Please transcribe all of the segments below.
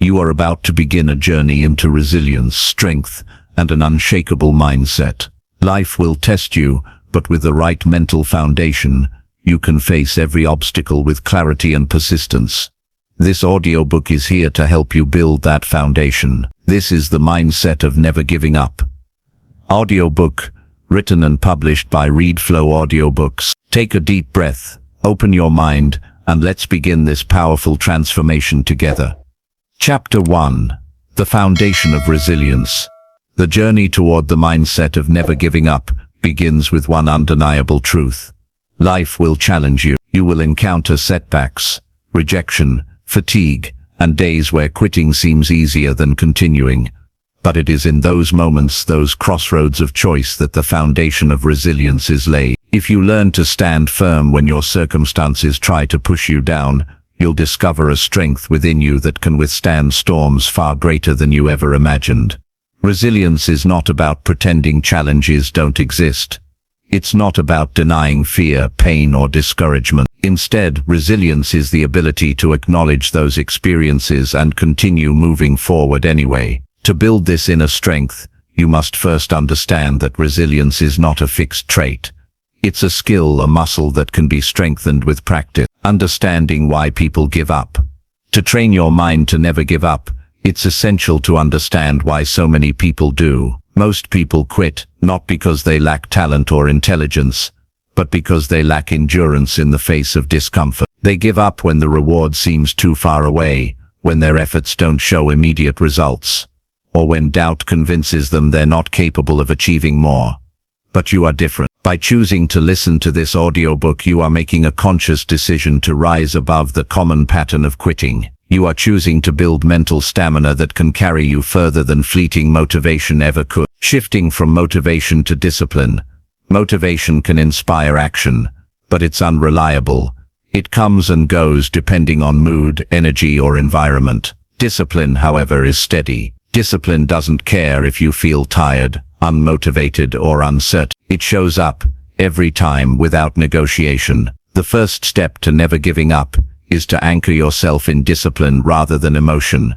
You are about to begin a journey into resilience, strength, and an unshakable mindset. Life will test you, but with the right mental foundation, you can face every obstacle with clarity and persistence. This audiobook is here to help you build that foundation. This is the mindset of never giving up. Audiobook, written and published by ReadFlow Audiobooks. Take a deep breath, open your mind, and let's begin this powerful transformation together. Chapter 1. The Foundation of Resilience. The journey toward the mindset of never giving up begins with one undeniable truth. Life will challenge you. You will encounter setbacks, rejection, fatigue, and days where quitting seems easier than continuing. But it is in those moments, those crossroads of choice, that the foundation of resilience is laid. If you learn to stand firm when your circumstances try to push you down, you'll discover a strength within you that can withstand storms far greater than you ever imagined. Resilience is not about pretending challenges don't exist. It's not about denying fear, pain, or discouragement. Instead, resilience is the ability to acknowledge those experiences and continue moving forward anyway. To build this inner strength, you must first understand that resilience is not a fixed trait. It's a skill, a muscle that can be strengthened with practice. Understanding why people give up. To train your mind to never give up, it's essential to understand why so many people do. Most people quit, not because they lack talent or intelligence, but because they lack endurance in the face of discomfort. They give up when the reward seems too far away, when their efforts don't show immediate results, or when doubt convinces them they're not capable of achieving more. But you are different. By choosing to listen to this audiobook, you are making a conscious decision to rise above the common pattern of quitting. You are choosing to build mental stamina that can carry you further than fleeting motivation ever could. Shifting from motivation to discipline. Motivation can inspire action, but it's unreliable. It comes and goes depending on mood, energy, or environment. Discipline, however, is steady. Discipline doesn't care if you feel tired, unmotivated, or uncertain. It shows up every time without negotiation. The first step to never giving up is to anchor yourself in discipline rather than emotion.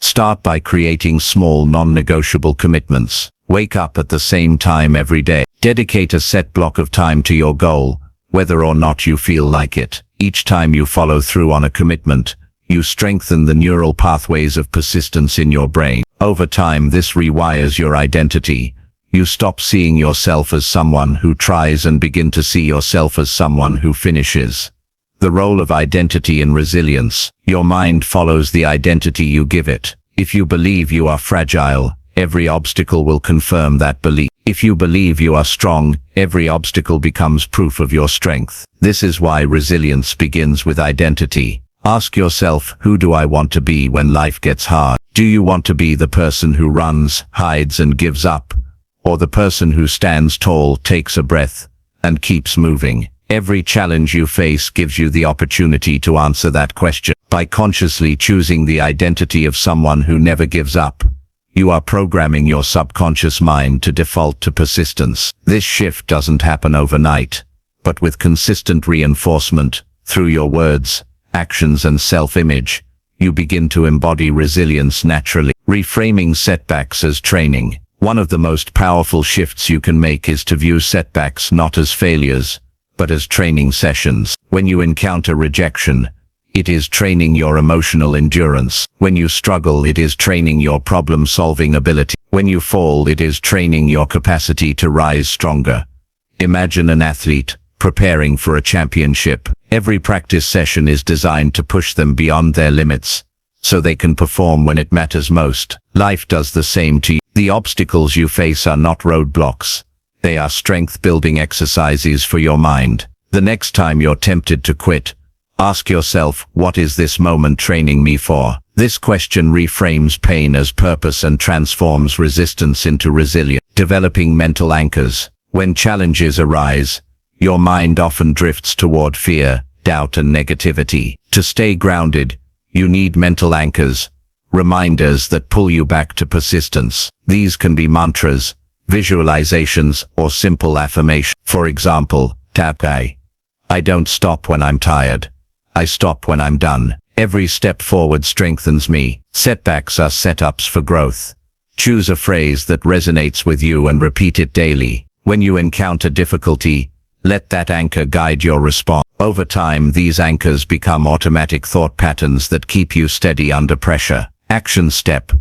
Start by creating small, non-negotiable commitments. Wake up at the same time every day. Dedicate a set block of time to your goal, whether or not you feel like it. Each time you follow through on a commitment, you strengthen the neural pathways of persistence in your brain. Over time, this rewires your identity. You stop seeing yourself as someone who tries and begin to see yourself as someone who finishes. The role of identity in resilience. Your mind follows the identity you give it. If you believe you are fragile, every obstacle will confirm that belief. If you believe you are strong, every obstacle becomes proof of your strength. This is why resilience begins with identity. Ask yourself, who do I want to be when life gets hard? Do you want to be the person who runs, hides, and gives up? Or the person who stands tall, takes a breath, and keeps moving? Every challenge you face gives you the opportunity to answer that question. By consciously choosing the identity of someone who never gives up, you are programming your subconscious mind to default to persistence. This shift doesn't happen overnight, but with consistent reinforcement, through your words, actions, and self-image, you begin to embody resilience naturally. Reframing setbacks as training. One of the most powerful shifts you can make is to view setbacks not as failures, but as training sessions. When you encounter rejection, it is training your emotional endurance. When you struggle, it is training your problem-solving ability. When you fall, it is training your capacity to rise stronger. Imagine an athlete preparing for a championship. Every practice session is designed to push them beyond their limits, so they can perform when it matters most. Life does the same to you. The obstacles you face are not roadblocks. They are strength-building exercises for your mind. The next time you're tempted to quit, ask yourself, what is this moment training me for? This question reframes pain as purpose and transforms resistance into resilience. Developing mental anchors. When challenges arise, your mind often drifts toward fear, doubt, and negativity. To stay grounded, you need mental anchors, reminders that pull you back to persistence. These can be mantras, visualizations, or simple affirmation. For example, I don't stop when I'm tired. I stop when I'm done. Every step forward strengthens me. Setbacks are setups for growth. Choose a phrase that resonates with you and repeat it daily. When you encounter difficulty, let that anchor guide your response. Over time, these anchors become automatic thought patterns that keep you steady under pressure. Action step: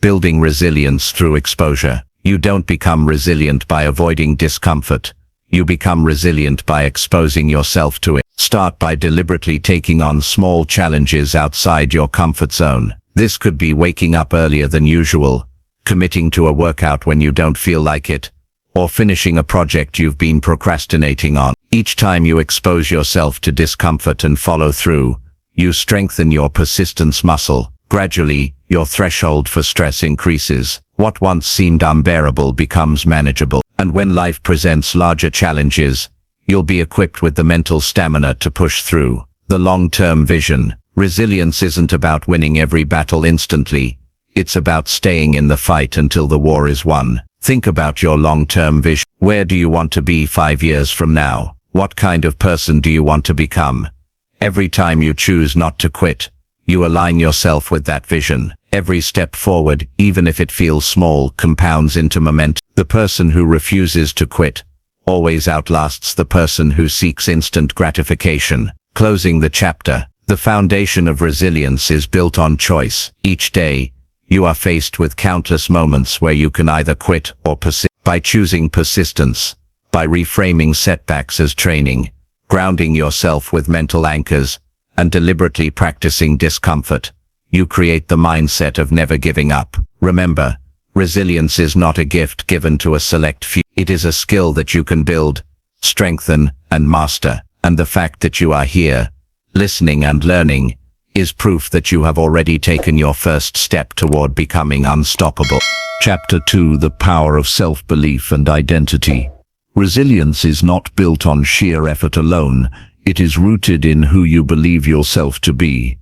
building resilience through exposure. You don't become resilient by avoiding discomfort. You become resilient by exposing yourself to it. Start by deliberately taking on small challenges outside your comfort zone. This could be waking up earlier than usual, committing to a workout when you don't feel like it, or finishing a project you've been procrastinating on. Each time you expose yourself to discomfort and follow through, you strengthen your persistence muscle. Gradually, your threshold for stress increases. What once seemed unbearable becomes manageable. And when life presents larger challenges, you'll be equipped with the mental stamina to push through. The long-term vision. Resilience isn't about winning every battle instantly. It's about staying in the fight until the war is won. Think about your long-term vision. Where do you want to be 5 years from now? What kind of person do you want to become? Every time you choose not to quit, you align yourself with that vision. Every step forward, even if it feels small, compounds into momentum. The person who refuses to quit always outlasts the person who seeks instant gratification. Closing the chapter. The foundation of resilience is built on choice. Each day, you are faced with countless moments where you can either quit or persist. By choosing persistence, by reframing setbacks as training, grounding yourself with mental anchors, and deliberately practicing discomfort, you create the mindset of never giving up. Remember, resilience is not a gift given to a select few. It is a skill that you can build, strengthen, and master. And the fact that you are here, listening and learning, is proof that you have already taken your first step toward becoming unstoppable. Chapter 2: The Power of Self-Belief and Identity. Resilience is not built on sheer effort alone. It is rooted in who you believe yourself to be.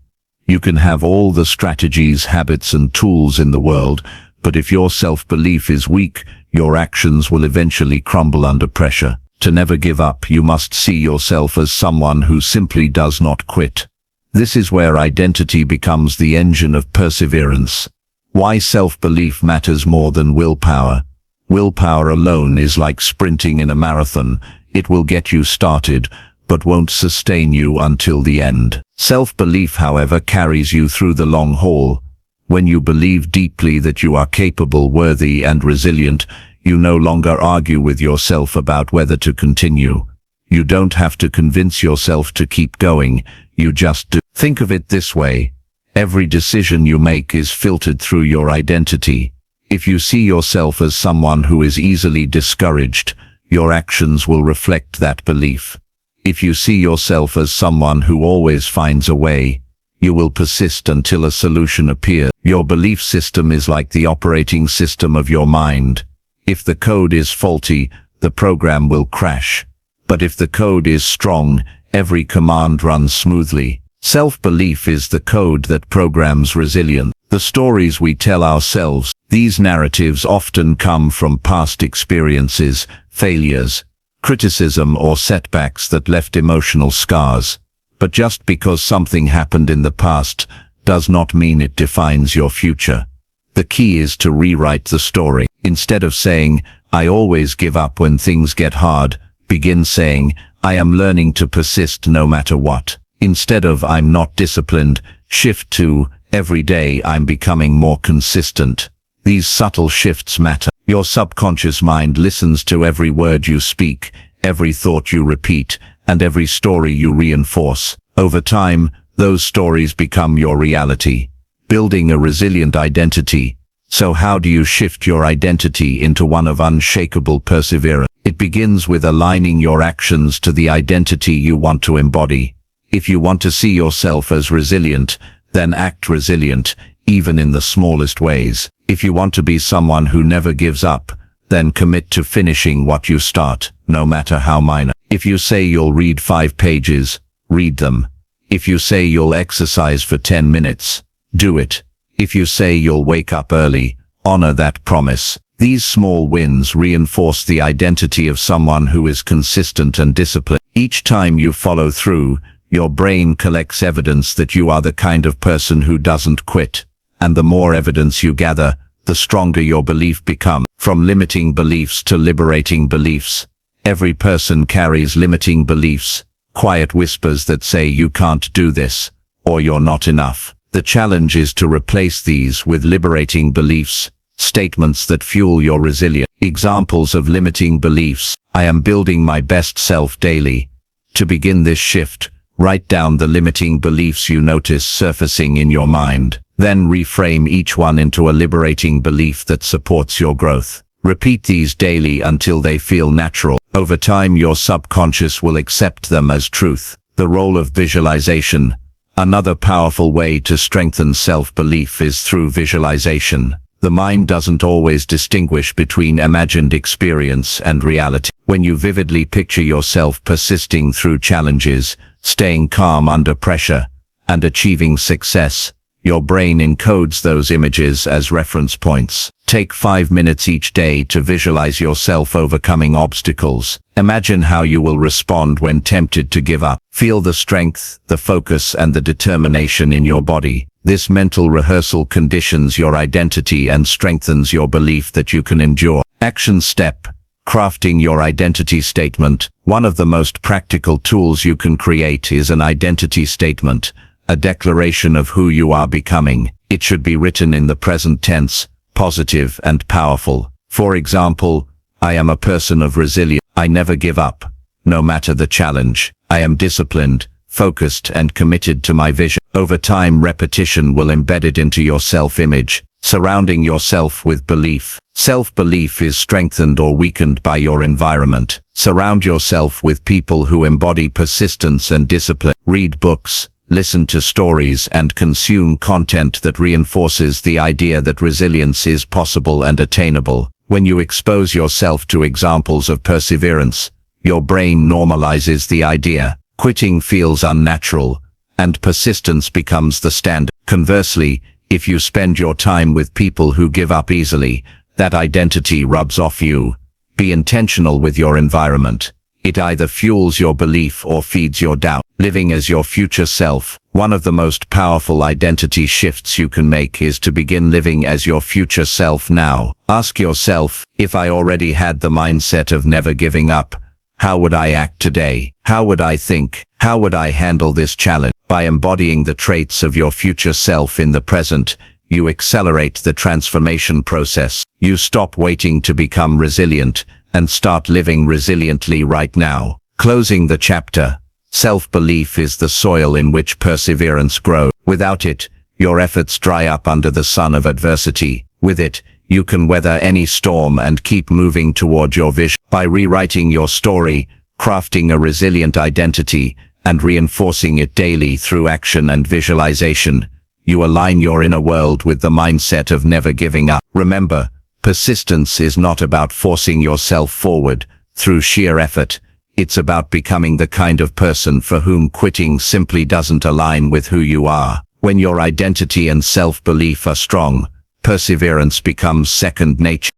You can have all the strategies, habits, and tools in the world, but if your self-belief is weak, your actions will eventually crumble under pressure. To never give up, you must see yourself as someone who simply does not quit. This is where identity becomes the engine of perseverance. Why self-belief matters more than willpower. Willpower alone is like sprinting in a marathon. It will get you started, but won't sustain you until the end. Self-belief, however, carries you through the long haul. When you believe deeply that you are capable, worthy, and resilient, you no longer argue with yourself about whether to continue. You don't have to convince yourself to keep going, you just do. Think of it this way: every decision you make is filtered through your identity. If you see yourself as someone who is easily discouraged, your actions will reflect that belief. If you see yourself as someone who always finds a way, you will persist until a solution appears. Your belief system is like the operating system of your mind. If the code is faulty, the program will crash. But if the code is strong, every command runs smoothly. Self-belief is the code that programs resilience. The stories we tell ourselves, these narratives often come from past experiences, failures, criticism, or setbacks that left emotional scars. But just because something happened in the past does not mean it defines your future. The key is to rewrite the story. Instead of saying, "I always give up when things get hard," begin saying, "I am learning to persist no matter what." Instead of "I'm not disciplined," shift to "Every day I'm becoming more consistent." These subtle shifts matter. Your subconscious mind listens to every word you speak, every thought you repeat, and every story you reinforce. Over time, those stories become your reality, building a resilient identity. So how do you shift your identity into one of unshakable perseverance? It begins with aligning your actions to the identity you want to embody. If you want to see yourself as resilient, then act resilient, even in the smallest ways. If you want to be someone who never gives up, then commit to finishing what you start, no matter how minor. If you say you'll read 5 pages, read them. If you say you'll exercise for 10 minutes, do it. If you say you'll wake up early, honor that promise. These small wins reinforce the identity of someone who is consistent and disciplined. Each time you follow through, Your brain collects evidence that you are the kind of person who doesn't quit. And the more evidence you gather, the stronger your belief becomes. From limiting beliefs to liberating beliefs. Every person carries limiting beliefs, quiet whispers that say you can't do this, or you're not enough. The challenge is to replace these with liberating beliefs, statements that fuel your resilience. Examples of limiting beliefs. I am building my best self daily. To begin this shift, write down the limiting beliefs you notice surfacing in your mind. Then reframe each one into a liberating belief that supports your growth. Repeat these daily until they feel natural. Over time, your subconscious will accept them as truth. The role of visualization. Another powerful way to strengthen self-belief is through visualization. The mind doesn't always distinguish between imagined experience and reality. When you vividly picture yourself persisting through challenges, staying calm under pressure, and achieving success, your brain encodes those images as reference points. Take 5 minutes each day to visualize yourself overcoming obstacles. Imagine how you will respond when tempted to give up. Feel the strength, the focus, and the determination in your body. This mental rehearsal conditions your identity and strengthens your belief that you can endure. Action step: crafting your identity statement. One of the most practical tools you can create is an identity statement, a declaration of who you are becoming. It should be written in the present tense, positive and powerful. For example, I am a person of resilience. I never give up, no matter the challenge. I am disciplined, focused, and committed to my vision. Over time, repetition will embed it into your self-image, surrounding yourself with belief. Self-belief is strengthened or weakened by your environment. Surround yourself with people who embody persistence and discipline. Read books, listen to stories, and consume content that reinforces the idea that resilience is possible and attainable. When you expose yourself to examples of perseverance, your brain normalizes the idea. Quitting feels unnatural, and persistence becomes the standard. Conversely, if you spend your time with people who give up easily, that identity rubs off you. Be intentional with your environment. It either fuels your belief or feeds your doubt. Living as your future self. One of the most powerful identity shifts you can make is to begin living as your future self now. Ask yourself, if I already had the mindset of never giving up, how would I act today? How would I think? How would I handle this challenge? By embodying the traits of your future self in the present, you accelerate the transformation process. You stop waiting to become resilient and start living resiliently right now. Closing the chapter. Self-belief is the soil in which perseverance grows. Without it, your efforts dry up under the sun of adversity. With it, you can weather any storm and keep moving toward your vision. By rewriting your story, crafting a resilient identity, and reinforcing it daily through action and visualization, you align your inner world with the mindset of never giving up. Remember, persistence is not about forcing yourself forward through sheer effort. It's about becoming the kind of person for whom quitting simply doesn't align with who you are. When your identity and self-belief are strong, perseverance becomes second nature.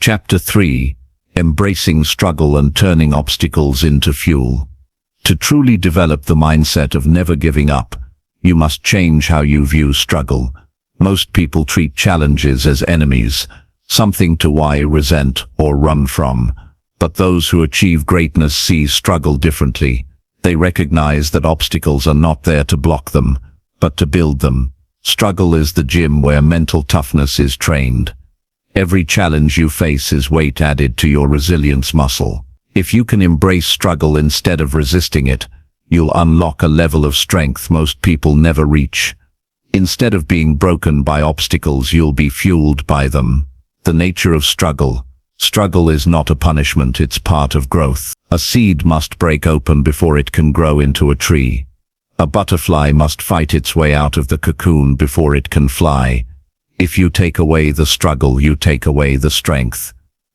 Chapter 3. Embracing struggle and turning obstacles into fuel. To truly develop the mindset of never giving up, you must change how you view struggle. Most people treat challenges as enemies, something to resent or run from. But those who achieve greatness see struggle differently. They recognize that obstacles are not there to block them, but to build them. Struggle is the gym where mental toughness is trained. Every challenge you face is weight added to your resilience muscle. If you can embrace struggle instead of resisting it, you'll unlock a level of strength most people never reach. Instead of being broken by obstacles, you'll be fueled by them. The nature of struggle. Struggle is not a punishment, it's part of growth. A seed must break open before it can grow into a tree. A butterfly must fight its way out of the cocoon before it can fly. If you take away the struggle, you take away the strength.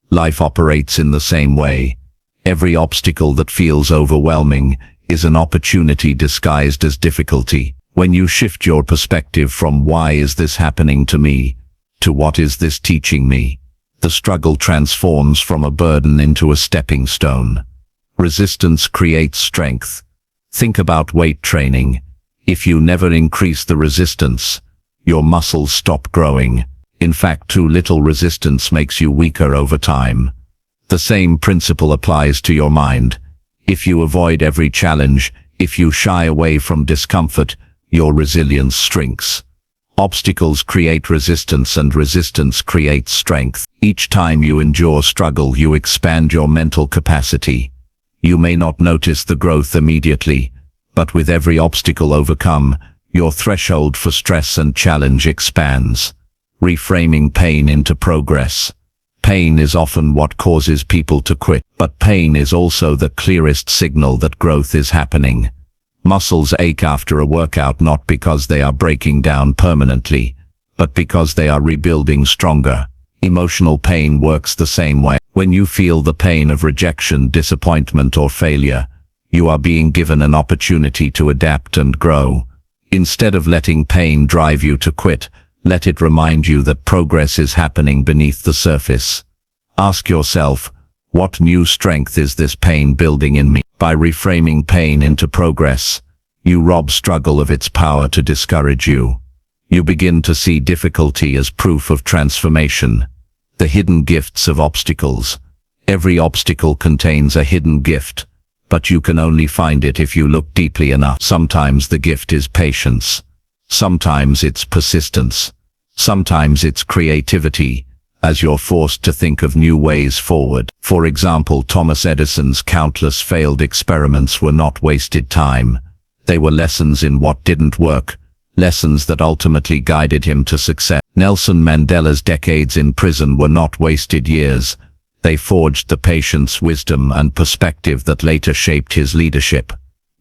Life operates in the same way. Every obstacle that feels overwhelming is an opportunity disguised as difficulty. When you shift your perspective from "why is this happening to me?" to "what is this teaching me?" the struggle transforms from a burden into a stepping stone. Resistance creates strength. Think about weight training. If you never increase the resistance, your muscles stop growing. In fact, too little resistance makes you weaker over time. The same principle applies to your mind. If you avoid every challenge, if you shy away from discomfort, your resilience shrinks. Obstacles create resistance, and resistance creates strength. Each time you endure struggle, you expand your mental capacity. You may not notice the growth immediately, but with every obstacle overcome, your threshold for stress and challenge expands. Reframing pain into progress. Pain is often what causes people to quit, but pain is also the clearest signal that growth is happening. Muscles ache after a workout not because they are breaking down permanently, but because they are rebuilding stronger. Emotional pain works the same way. When you feel the pain of rejection, disappointment, or failure, you are being given an opportunity to adapt and grow. Instead of letting pain drive you to quit, let it remind you that progress is happening beneath the surface. Ask yourself, what new strength is this pain building in me? By reframing pain into progress, you rob struggle of its power to discourage you. You begin to see difficulty as proof of transformation. The hidden gifts of obstacles. Every obstacle contains a hidden gift, but you can only find it if you look deeply enough. Sometimes the gift is patience. Sometimes it's persistence. Sometimes it's creativity, as you're forced to think of new ways forward. For example, Thomas Edison's countless failed experiments were not wasted time. They were lessons in what didn't work, lessons that ultimately guided him to success. Nelson Mandela's decades in prison were not wasted years. They forged the patience, wisdom, and perspective that later shaped his leadership.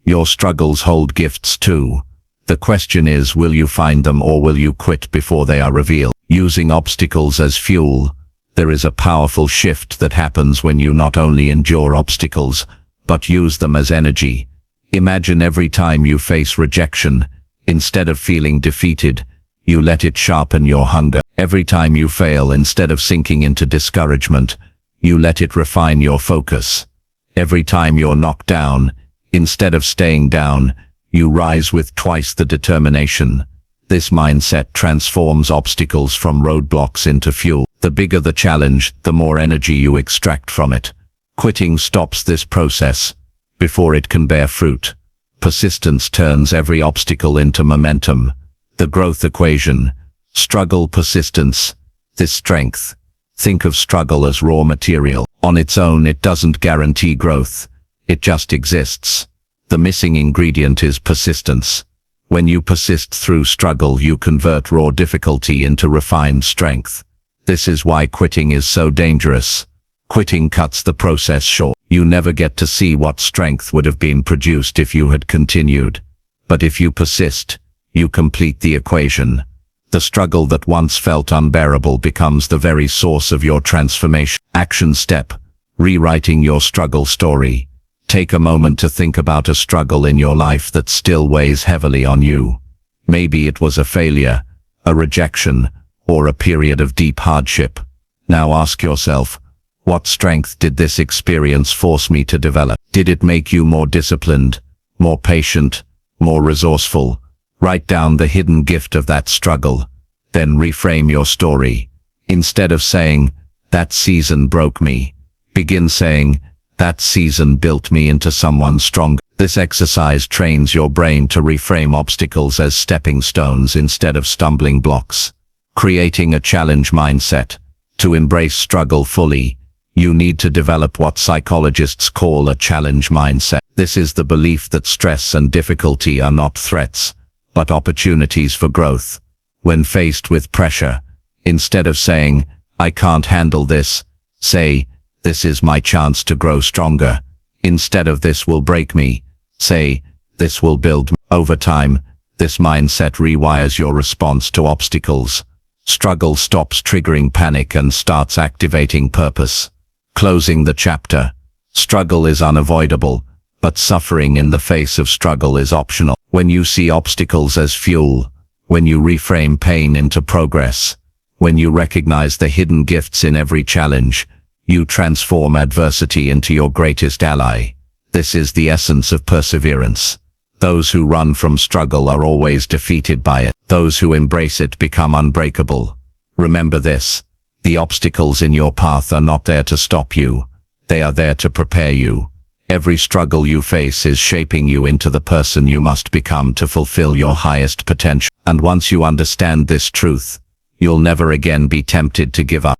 Your struggles hold gifts too. The question is, will you find them, or will you quit before they are revealed? Using obstacles as fuel. There is a powerful shift that happens when you not only endure obstacles, but use them as energy. Imagine every time you face rejection, instead of feeling defeated, you let it sharpen your hunger. Every time you fail, instead of sinking into discouragement, you let it refine your focus. Every time you're knocked down, instead of staying down, you rise with twice the determination. This mindset transforms obstacles from roadblocks into fuel. The bigger the challenge, the more energy you extract from it. Quitting stops this process before it can bear fruit. Persistence turns every obstacle into momentum. The growth equation. Struggle, persistence. This strength. Think of struggle as raw material. On its own, it doesn't guarantee growth. It just exists. The missing ingredient is persistence. When you persist through struggle, you convert raw difficulty into refined strength. This is why quitting is so dangerous. Quitting cuts the process short. You never get to see what strength would have been produced if you had continued. But if you persist, you complete the equation. The struggle that once felt unbearable becomes the very source of your transformation. Action step: rewriting your struggle story. Take a moment to think about a struggle in your life that still weighs heavily on you. Maybe it was a failure, a rejection, or a period of deep hardship. Now ask yourself, what strength did this experience force me to develop? Did it make you more disciplined, more patient, more resourceful? Write down the hidden gift of that struggle. Then reframe your story. Instead of saying, "That season broke me," begin saying, "That season built me into someone stronger." This exercise trains your brain to reframe obstacles as stepping stones instead of stumbling blocks. Creating a challenge mindset. To embrace struggle fully, you need to develop what psychologists call a challenge mindset. This is the belief that stress and difficulty are not threats, but opportunities for growth. When faced with pressure, instead of saying, "I can't handle this," say, "This is my chance to grow stronger." Instead of "This will break me," say, "This will build me." Over time, this mindset rewires your response to obstacles. Struggle stops triggering panic and starts activating purpose. Closing the chapter. Struggle is unavoidable, but suffering in the face of struggle is optional. When you see obstacles as fuel, when you reframe pain into progress, when you recognize the hidden gifts in every challenge, you transform adversity into your greatest ally. This is the essence of perseverance. Those who run from struggle are always defeated by it. Those who embrace it become unbreakable. Remember this: the obstacles in your path are not there to stop you. They are there to prepare you. Every struggle you face is shaping you into the person you must become to fulfill your highest potential. And once you understand this truth, you'll never again be tempted to give up.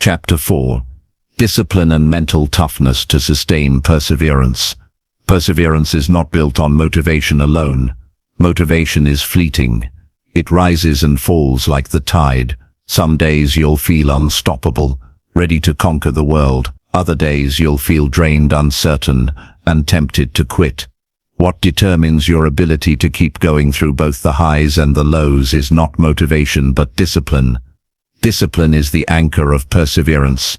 Chapter 4. Discipline and mental toughness to sustain perseverance. Perseverance is not built on motivation alone. Motivation is fleeting. It rises and falls like the tide. Some days you'll feel unstoppable, ready to conquer the world. Other days you'll feel drained, uncertain, and tempted to quit. What determines your ability to keep going through both the highs and the lows is not motivation but discipline. Discipline is the anchor of perseverance.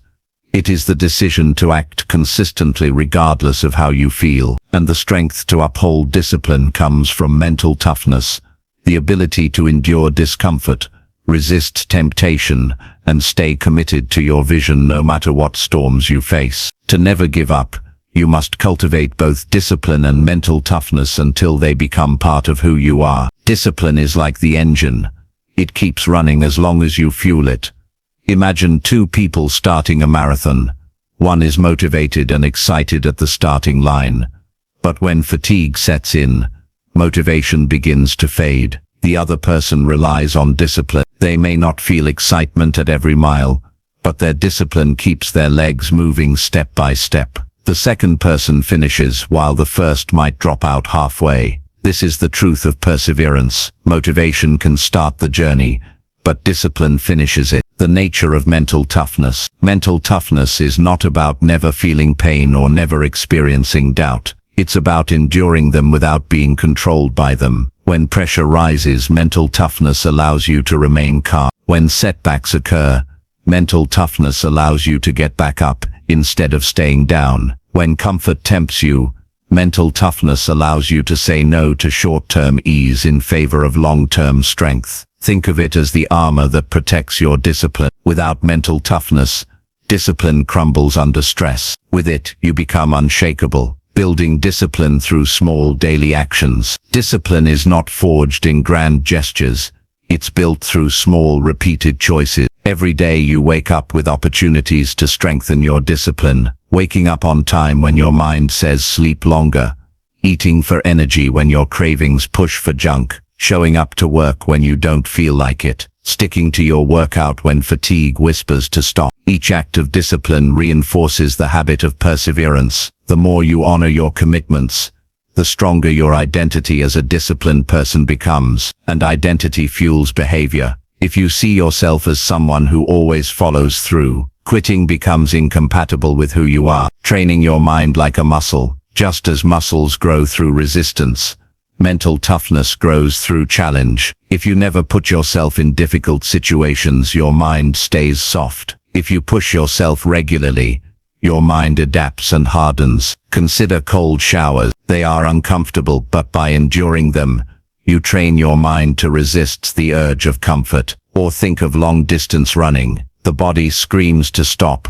It is the decision to act consistently regardless of how you feel, and the strength to uphold discipline comes from mental toughness, the ability to endure discomfort, resist temptation, and stay committed to your vision no matter what storms you face. To never give up, you must cultivate both discipline and mental toughness until they become part of who you are. Discipline is like the engine. It keeps running as long as you fuel it. Imagine two people starting a marathon. One is motivated and excited at the starting line. But when fatigue sets in, motivation begins to fade. The other person relies on discipline. They may not feel excitement at every mile, but their discipline keeps their legs moving step by step. The second person finishes while the first might drop out halfway. This is the truth of perseverance. Motivation can start the journey, but discipline finishes it. The nature of mental toughness. Mental toughness is not about never feeling pain or never experiencing doubt. It's about enduring them without being controlled by them. When pressure rises, mental toughness allows you to remain calm. When setbacks occur, mental toughness allows you to get back up instead of staying down. When comfort tempts you, mental toughness allows you to say no to short-term ease in favor of long-term strength. Think of it as the armor that protects your discipline. Without mental toughness, discipline crumbles under stress. With it, you become unshakable, building discipline through small daily actions. Discipline is not forged in grand gestures. It's built through small, repeated choices. Every day you wake up with opportunities to strengthen your discipline. Waking up on time when your mind says sleep longer. Eating for energy when your cravings push for junk. Showing up to work when you don't feel like it. Sticking to your workout when fatigue whispers to stop. Each act of discipline reinforces the habit of perseverance. The more you honor your commitments, the stronger your identity as a disciplined person becomes. And identity fuels behavior. If you see yourself as someone who always follows through, quitting becomes incompatible with who you are. Training your mind like a muscle. Just as muscles grow through resistance, mental toughness grows through challenge. If you never put yourself in difficult situations, your mind stays soft. If you push yourself regularly, your mind adapts and hardens. Consider cold showers. They are uncomfortable, but by enduring them, you train your mind to resist the urge of comfort. Or think of long-distance running. The body screams to stop,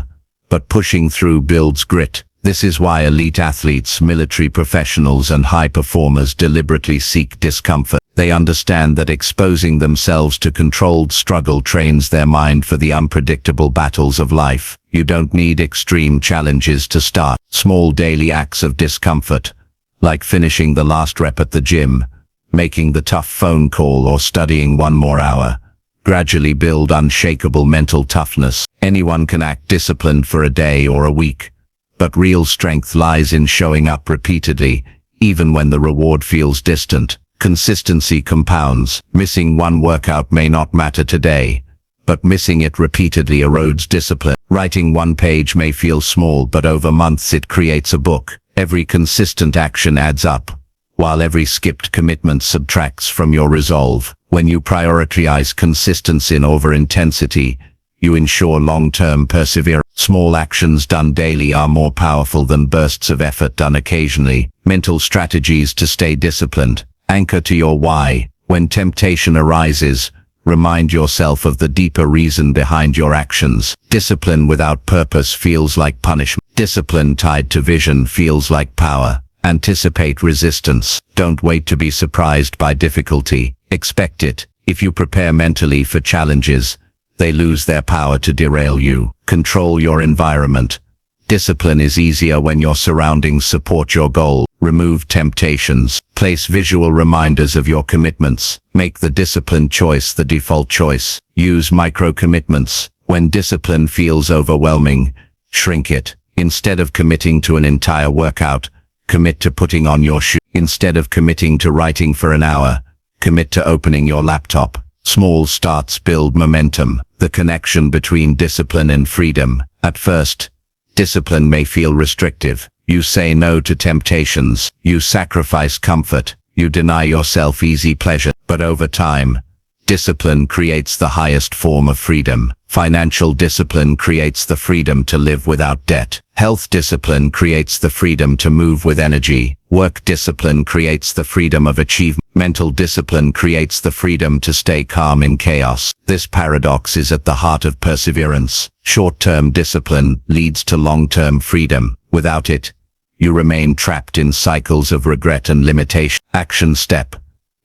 but pushing through builds grit. This is why elite athletes, military professionals, and high performers deliberately seek discomfort. They understand that exposing themselves to controlled struggle trains their mind for the unpredictable battles of life. You don't need extreme challenges to start. Small daily acts of discomfort, like finishing the last rep at the gym, making the tough phone call, or studying one more hour, gradually build unshakable mental toughness. Anyone can act disciplined for a day or a week. But real strength lies in showing up repeatedly, even when the reward feels distant. Consistency compounds. Missing one workout may not matter today, but missing it repeatedly erodes discipline. Writing one page may feel small, but over months it creates a book. Every consistent action adds up, while every skipped commitment subtracts from your resolve. When you prioritize consistency over intensity, you ensure long-term perseverance. Small actions done daily are more powerful than bursts of effort done occasionally. Mental strategies to stay disciplined. Anchor to your why. When temptation arises, remind yourself of the deeper reason behind your actions. Discipline without purpose feels like punishment. Discipline tied to vision feels like power. Anticipate resistance. Don't wait to be surprised by difficulty. Expect it. If you prepare mentally for challenges, they lose their power to derail you. Control your environment. Discipline is easier when your surroundings support your goal. Remove temptations. Place visual reminders of your commitments. Make the disciplined choice the default choice. Use micro-commitments. When discipline feels overwhelming, shrink it. Instead of committing to an entire workout, commit to putting on your shoes. Instead of committing to writing for an hour, commit to opening your laptop. Small starts build momentum. The connection between discipline and freedom. At first, discipline may feel restrictive. You say no to temptations. You sacrifice comfort. You deny yourself easy pleasure. But over time, discipline creates the highest form of freedom. Financial discipline creates the freedom to live without debt. Health discipline creates the freedom to move with energy. Work discipline creates the freedom of achievement. Mental discipline creates the freedom to stay calm in chaos. This paradox is at the heart of perseverance. Short-term discipline leads to long-term freedom. Without it, you remain trapped in cycles of regret and limitation. Action step.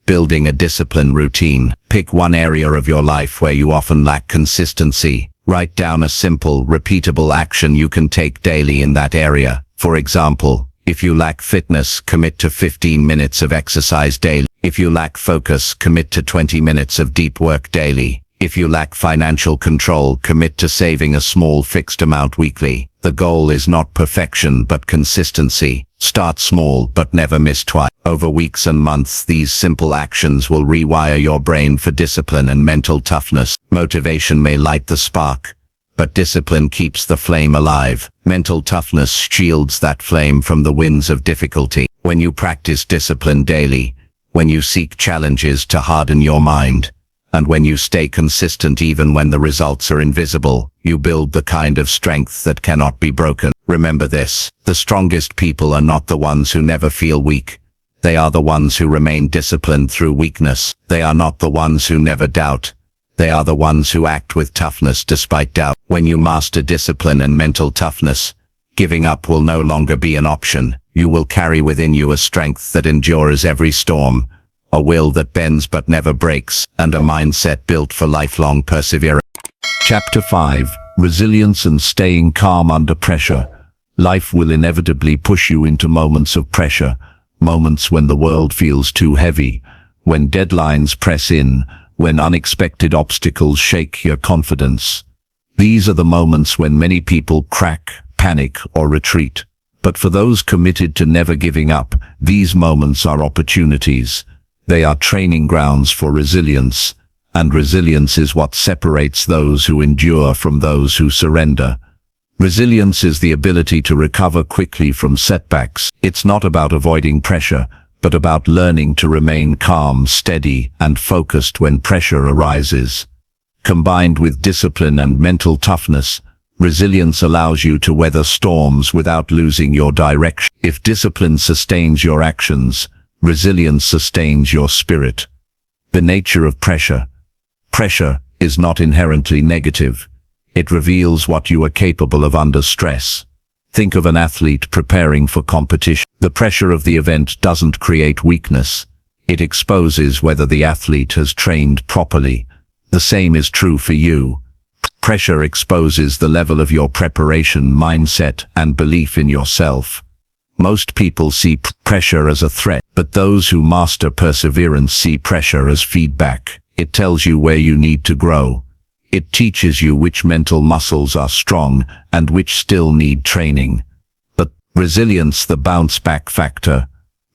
Building a discipline routine. Pick one area of your life where you often lack consistency. Write down a simple, repeatable action you can take daily in that area. For example, if you lack fitness, commit to 15 minutes of exercise daily. If you lack focus, commit to 20 minutes of deep work daily. If you lack financial control, commit to saving a small fixed amount weekly. The goal is not perfection but consistency. Start small but never miss twice. Over weeks and months, these simple actions will rewire your brain for discipline and mental toughness. Motivation may light the spark, but discipline keeps the flame alive. Mental toughness shields that flame from the winds of difficulty. When you practice discipline daily, when you seek challenges to harden your mind, and when you stay consistent even when the results are invisible, you build the kind of strength that cannot be broken. Remember this: the strongest people are not the ones who never feel weak. They are the ones who remain disciplined through weakness. They are not the ones who never doubt. They are the ones who act with toughness despite doubt. When you master discipline and mental toughness, giving up will no longer be an option. You will carry within you a strength that endures every storm, a will that bends but never breaks, and a mindset built for lifelong perseverance. Chapter 5. Resilience and staying calm under pressure. Life will inevitably push you into moments of pressure, moments when the world feels too heavy, when deadlines press in, when unexpected obstacles shake your confidence. These are the moments when many people crack, panic, or retreat. But for those committed to never giving up, these moments are opportunities. They are training grounds for resilience, and resilience is what separates those who endure from those who surrender. Resilience is the ability to recover quickly from setbacks. It's not about avoiding pressure, but about learning to remain calm, steady, and focused when pressure arises. Combined with discipline and mental toughness, resilience allows you to weather storms without losing your direction. If discipline sustains your actions, resilience sustains your spirit. The nature of pressure. Pressure is not inherently negative. It reveals what you are capable of under stress. Think of an athlete preparing for competition. The pressure of the event doesn't create weakness. It exposes whether the athlete has trained properly. The same is true for you. Pressure exposes the level of your preparation, mindset, and belief in yourself. Most people see pressure as a threat, but those who master perseverance see pressure as feedback. It tells you where you need to grow. It teaches you which mental muscles are strong and which still need training. But resilience, the bounce-back factor.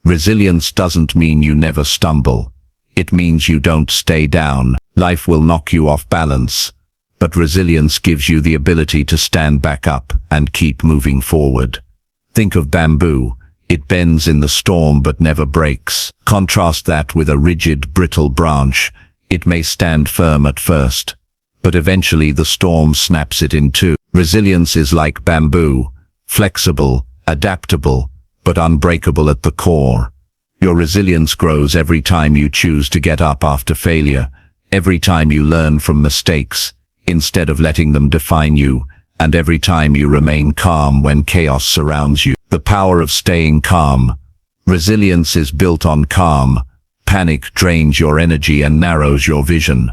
Resilience doesn't mean you never stumble. It means you don't stay down. Life will knock you off balance, but resilience gives you the ability to stand back up and keep moving forward. Think of bamboo. It bends in the storm but never breaks. Contrast that with a rigid, brittle branch. It may stand firm at first, but eventually the storm snaps it in two. Resilience is like bamboo, flexible, adaptable, but unbreakable at the core. Your resilience grows every time you choose to get up after failure, every time you learn from mistakes, instead of letting them define you, and every time you remain calm when chaos surrounds you. The power of staying calm. Resilience is built on calm. Panic drains your energy and narrows your vision.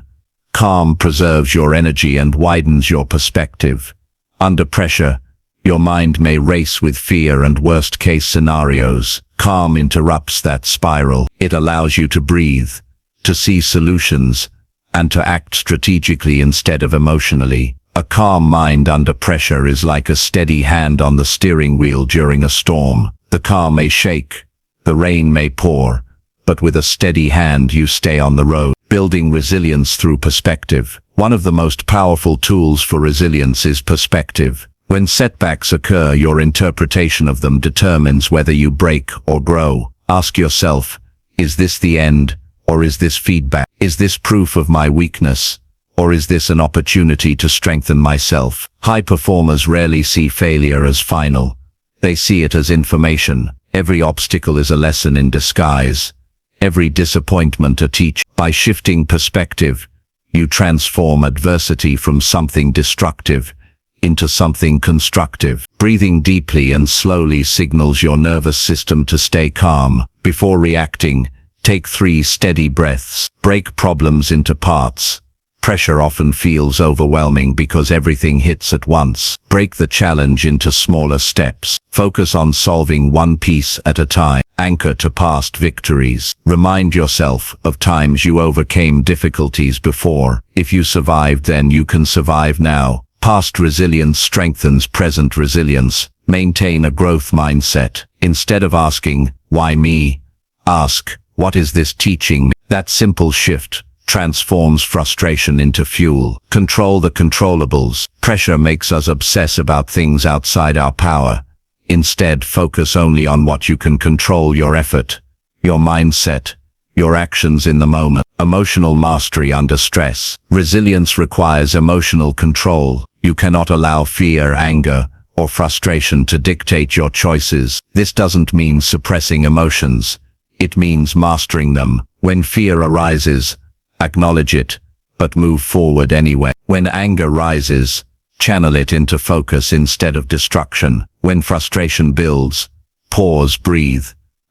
Calm preserves your energy and widens your perspective. Under pressure, your mind may race with fear and worst-case scenarios. Calm interrupts that spiral. It allows you to breathe, to see solutions, and to act strategically instead of emotionally. A calm mind under pressure is like a steady hand on the steering wheel during a storm. The car may shake, the rain may pour, but with a steady hand you stay on the road. Building resilience through perspective. One of the most powerful tools for resilience is perspective. When setbacks occur, your interpretation of them determines whether you break or grow. Ask yourself, is this the end, or is this feedback? Is this proof of my weakness, or is this an opportunity to strengthen myself? High performers rarely see failure as final. They see it as information. Every obstacle is a lesson in disguise. Every disappointment a teacher. By shifting perspective, you transform adversity from something destructive into something constructive. Breathing deeply and slowly signals your nervous system to stay calm. Before reacting, take 3 steady breaths. Break problems into parts. Pressure often feels overwhelming because everything hits at once. Break the challenge into smaller steps. Focus on solving one piece at a time. Anchor to past victories. Remind yourself of times you overcame difficulties before. If you survived then, you can survive now. Past resilience strengthens present resilience. Maintain a growth mindset. Instead of asking, why me? Ask, what is this teaching me? That simple shift transforms frustration into fuel. Control the controllables. Pressure makes us obsess about things outside our power. Instead, focus only on what you can control: your effort, your mindset, your actions in the moment. Emotional mastery under stress. Resilience requires emotional control. You cannot allow fear, anger, or frustration to dictate your choices. This doesn't mean suppressing emotions. It means mastering them. When fear arises, acknowledge it, but move forward anyway. When anger rises, channel it into focus instead of destruction. When frustration builds, pause, breathe,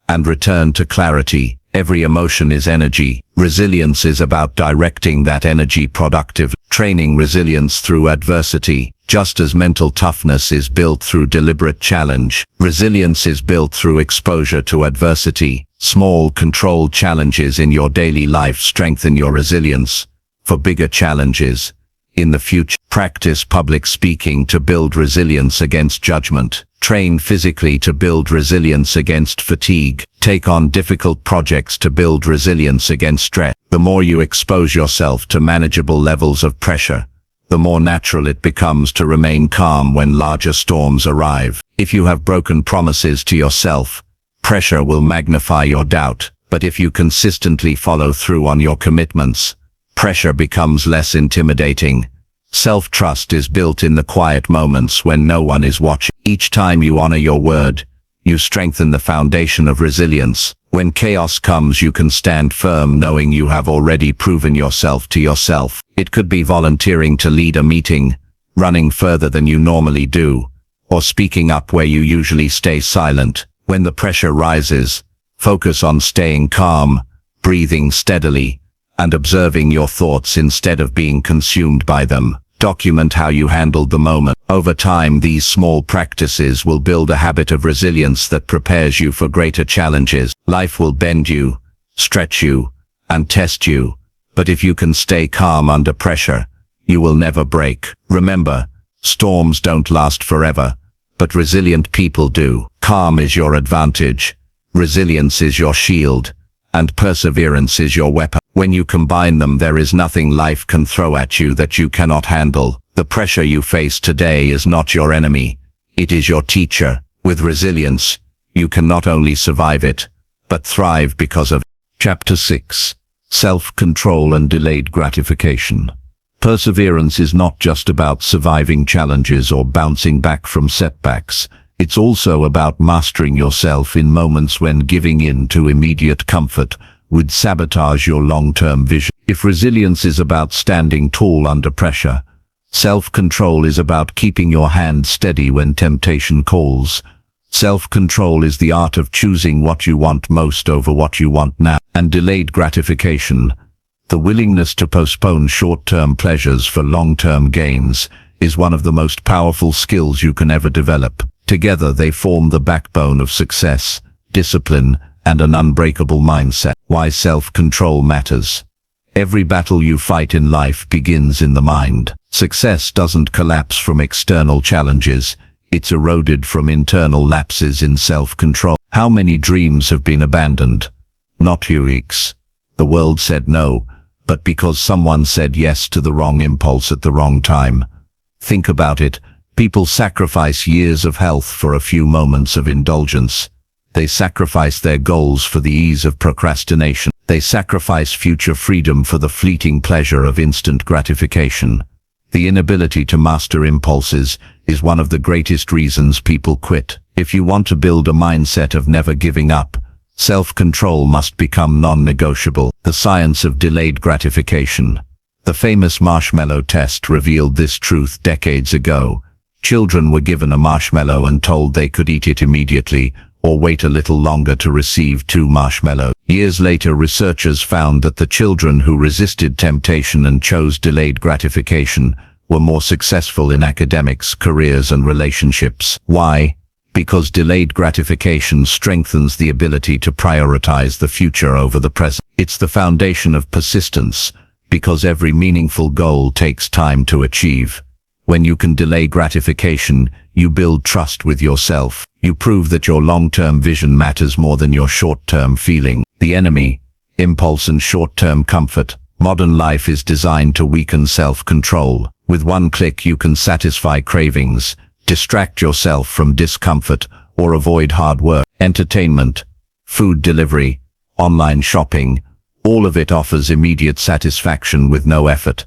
and return to clarity. Every emotion is energy. Resilience is about directing that energy productively. Training resilience through adversity. Just as mental toughness is built through deliberate challenge, resilience is built through exposure to adversity. Small, controlled challenges in your daily life strengthen your resilience for bigger challenges in the future. Practice public speaking to build resilience against judgment. Train physically to build resilience against fatigue. Take on difficult projects to build resilience against stress. The more you expose yourself to manageable levels of pressure, the more natural it becomes to remain calm when larger storms arrive. If you have broken promises to yourself, pressure will magnify your doubt. But if you consistently follow through on your commitments, pressure becomes less intimidating. Self-trust is built in the quiet moments when no one is watching. Each time you honor your word, you strengthen the foundation of resilience. When chaos comes, you can stand firm knowing you have already proven yourself to yourself. It could be volunteering to lead a meeting, running further than you normally do, or speaking up where you usually stay silent. When the pressure rises, focus on staying calm, breathing steadily, and observing your thoughts instead of being consumed by them. Document how you handled the moment. Over time, these small practices will build a habit of resilience that prepares you for greater challenges. Life will bend you, stretch you, and test you. But if you can stay calm under pressure, you will never break. Remember, storms don't last forever, but resilient people do. Calm is your advantage, resilience is your shield, and perseverance is your weapon. When you combine them, there is nothing life can throw at you that you cannot handle. The pressure you face today is not your enemy. It is your teacher. With resilience, you can not only survive it, but thrive because of it. Chapter 6. Self-control and delayed gratification. Perseverance is not just about surviving challenges or bouncing back from setbacks. It's also about mastering yourself in moments when giving in to immediate comfort would sabotage your long-term vision. If resilience is about standing tall under pressure, self-control is about keeping your hand steady when temptation calls. Self-control is the art of choosing what you want most over what you want now. And delayed gratification, the willingness to postpone short-term pleasures for long-term gains, is one of the most powerful skills you can ever develop. Together they form the backbone of success, discipline, and an unbreakable mindset. Why self-control matters. Every battle you fight in life begins in the mind. Success doesn't collapse from external challenges, it's eroded from internal lapses in self-control. How many dreams have been abandoned? Not heroics. The world said no, but because someone said yes to the wrong impulse at the wrong time. Think about it. People sacrifice years of health for a few moments of indulgence. They sacrifice their goals for the ease of procrastination. They sacrifice future freedom for the fleeting pleasure of instant gratification. The inability to master impulses is one of the greatest reasons people quit. If you want to build a mindset of never giving up, self-control must become non-negotiable. The science of delayed gratification. The famous marshmallow test revealed this truth decades ago. Children were given a marshmallow and told they could eat it immediately, or wait a little longer to receive 2 marshmallows. Years later, researchers found that the children who resisted temptation and chose delayed gratification were more successful in academics, careers, and relationships. Why? Because delayed gratification strengthens the ability to prioritize the future over the present. It's the foundation of persistence, because every meaningful goal takes time to achieve. When you can delay gratification, you build trust with yourself. You prove that your long-term vision matters more than your short-term feeling. The enemy, impulse and short-term comfort. Modern life is designed to weaken self-control. With one click you can satisfy cravings, distract yourself from discomfort, or avoid hard work. Entertainment, food delivery, online shopping, all of it offers immediate satisfaction with no effort.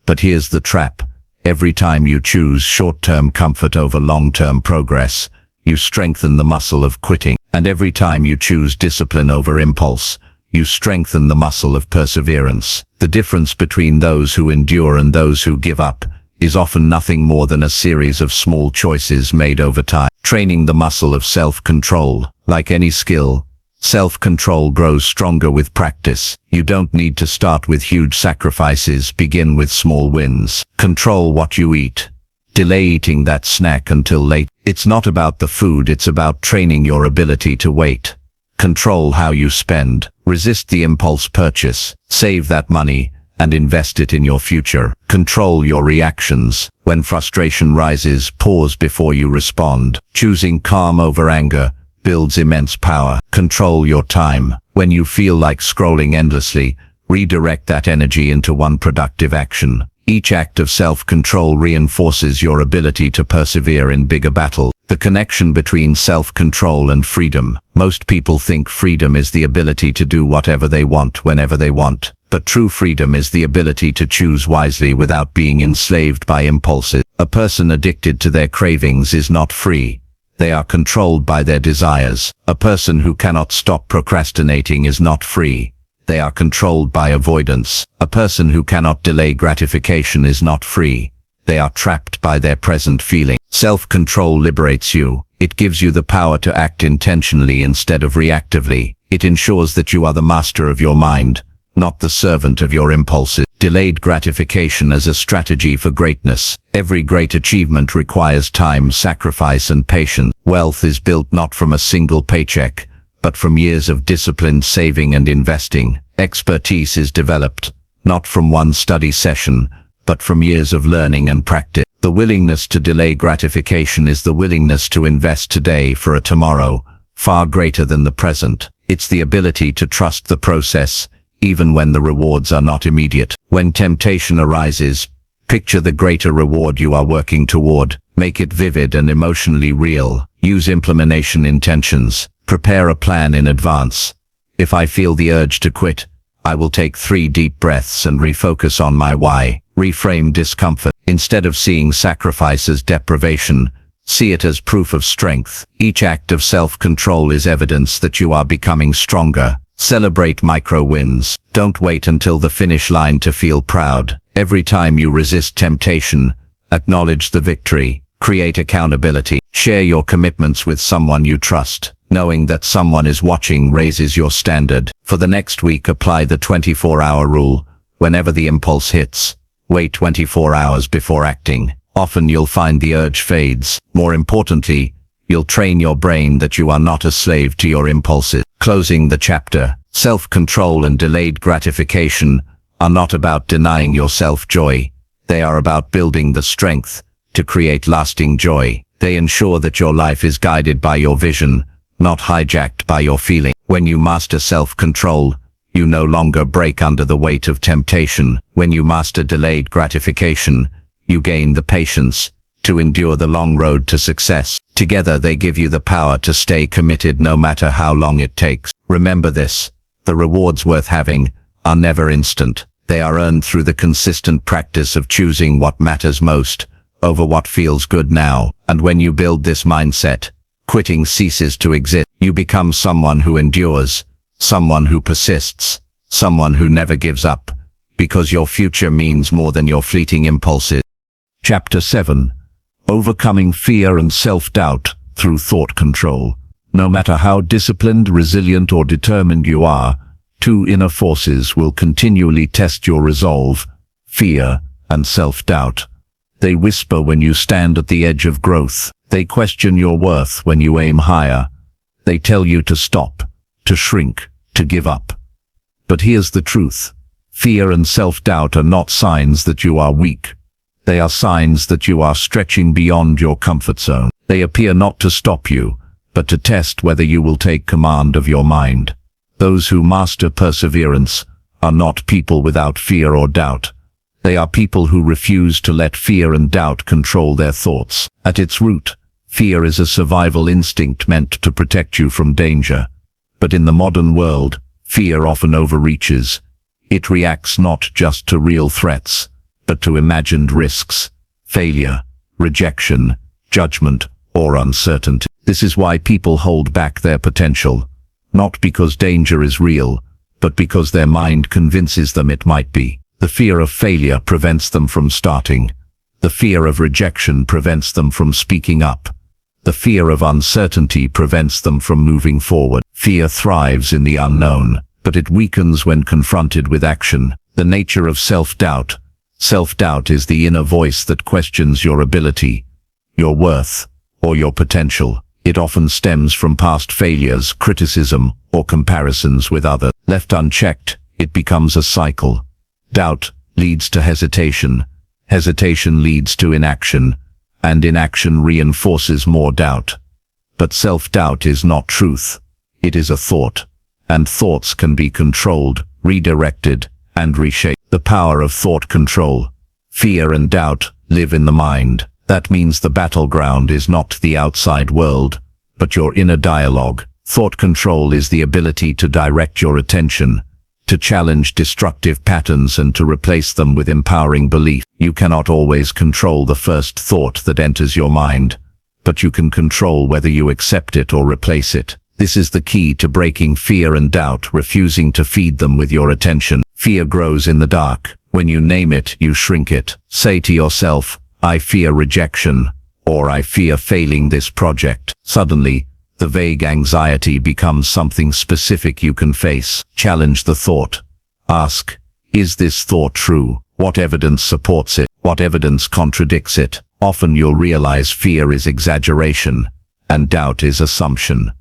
But here's the trap. Every time you choose short-term comfort over long-term progress, you strengthen the muscle of quitting. And every time you choose discipline over impulse, you strengthen the muscle of perseverance. The difference between those who endure and those who give up is often nothing more than a series of small choices made over time. Training the muscle of self-control. Like any skill, self-control grows stronger with practice. You don't need to start with huge sacrifices, begin with small wins. Control what you eat. Delay eating that snack until late. It's not about the food, it's about training your ability to wait. Control how you spend. Resist the impulse purchase. Save that money and invest it in your future. Control your reactions. When frustration rises, pause before you respond. Choosing calm over anger builds immense power. Control your time. When you feel like scrolling endlessly, redirect that energy into one productive action. Each act of self-control reinforces your ability to persevere in bigger battles. The connection between self-control and freedom. Most people think freedom is the ability to do whatever they want whenever they want. But true freedom is the ability to choose wisely without being enslaved by impulses. A person addicted to their cravings is not free. They are controlled by their desires. A person who cannot stop procrastinating is not free. They are controlled by avoidance. A person who cannot delay gratification is not free. They are trapped by their present feeling. Self-control liberates you. It gives you the power to act intentionally instead of reactively. It ensures that you are the master of your mind, not the servant of your impulses. Delayed gratification as a strategy for greatness. Every great achievement requires time, sacrifice, and patience. Wealth is built not from a single paycheck, but from years of disciplined saving and investing. Expertise is developed, not from one study session, but from years of learning and practice. The willingness to delay gratification is the willingness to invest today for a tomorrow far greater than the present. It's the ability to trust the process, even when the rewards are not immediate. When temptation arises, picture the greater reward you are working toward. Make it vivid and emotionally real. Use implementation intentions. Prepare a plan in advance. If I feel the urge to quit, I will take 3 deep breaths and refocus on my why. Reframe discomfort. Instead of seeing sacrifice as deprivation, see it as proof of strength. Each act of self-control is evidence that you are becoming stronger. Celebrate micro wins. Don't wait until the finish line to feel proud. Every time you resist temptation, acknowledge the victory. Create accountability. Share your commitments with someone you trust. Knowing that someone is watching raises your standard. For the next week, apply the 24-hour rule. Whenever the impulse hits, wait 24 hours before acting. Often you'll find the urge fades. More importantly, you'll train your brain that you are not a slave to your impulses. Closing the chapter. Self-control and delayed gratification are not about denying yourself joy. They are about building the strength to create lasting joy. They ensure that your life is guided by your vision, not hijacked by your feeling. When you master self-control, you no longer break under the weight of temptation. When you master delayed gratification, you gain the patience to endure the long road to success. Together they give you the power to stay committed no matter how long it takes. Remember this, the rewards worth having are never instant. They are earned through the consistent practice of choosing what matters most over what feels good now. And when you build this mindset, quitting ceases to exist. You become someone who endures, someone who persists, someone who never gives up, because your future means more than your fleeting impulses. Chapter 7. Overcoming fear and self-doubt through thought control. No matter how disciplined, resilient, or determined you are, two inner forces will continually test your resolve: fear and self-doubt. They whisper when you stand at the edge of growth. They question your worth when you aim higher. They tell you to stop, to shrink, to give up. But here's the truth. Fear and self-doubt are not signs that you are weak. They are signs that you are stretching beyond your comfort zone. They appear not to stop you, but to test whether you will take command of your mind. Those who master perseverance are not people without fear or doubt. They are people who refuse to let fear and doubt control their thoughts. At its root, fear is a survival instinct meant to protect you from danger. But in the modern world, fear often overreaches. It reacts not just to real threats, but to imagined risks, failure, rejection, judgment, or uncertainty. This is why people hold back their potential, not because danger is real, but because their mind convinces them it might be. The fear of failure prevents them from starting. The fear of rejection prevents them from speaking up. The fear of uncertainty prevents them from moving forward. Fear thrives in the unknown, but it weakens when confronted with action. The nature of self-doubt. Self-doubt is the inner voice that questions your ability, your worth, or your potential. It often stems from past failures, criticism, or comparisons with others. Left unchecked, it becomes a cycle. Doubt leads to hesitation. Hesitation leads to inaction, and inaction reinforces more doubt. But self-doubt is not truth. It is a thought, and thoughts can be controlled, redirected, and reshaped. The power of thought control. Fear and doubt live in the mind. That means the battleground is not the outside world, but your inner dialogue. Thought control is the ability to direct your attention, to challenge destructive patterns and to replace them with empowering belief. You cannot always control the first thought that enters your mind, but you can control whether you accept it or replace it. This is the key to breaking fear and doubt, refusing to feed them with your attention. Fear grows in the dark. When you name it, you shrink it. Say to yourself, I fear rejection, or I fear failing this project. Suddenly, the vague anxiety becomes something specific you can face. Challenge the thought. Ask, is this thought true? What evidence supports it? What evidence contradicts it? Often you'll realize fear is exaggeration, and doubt is assumption.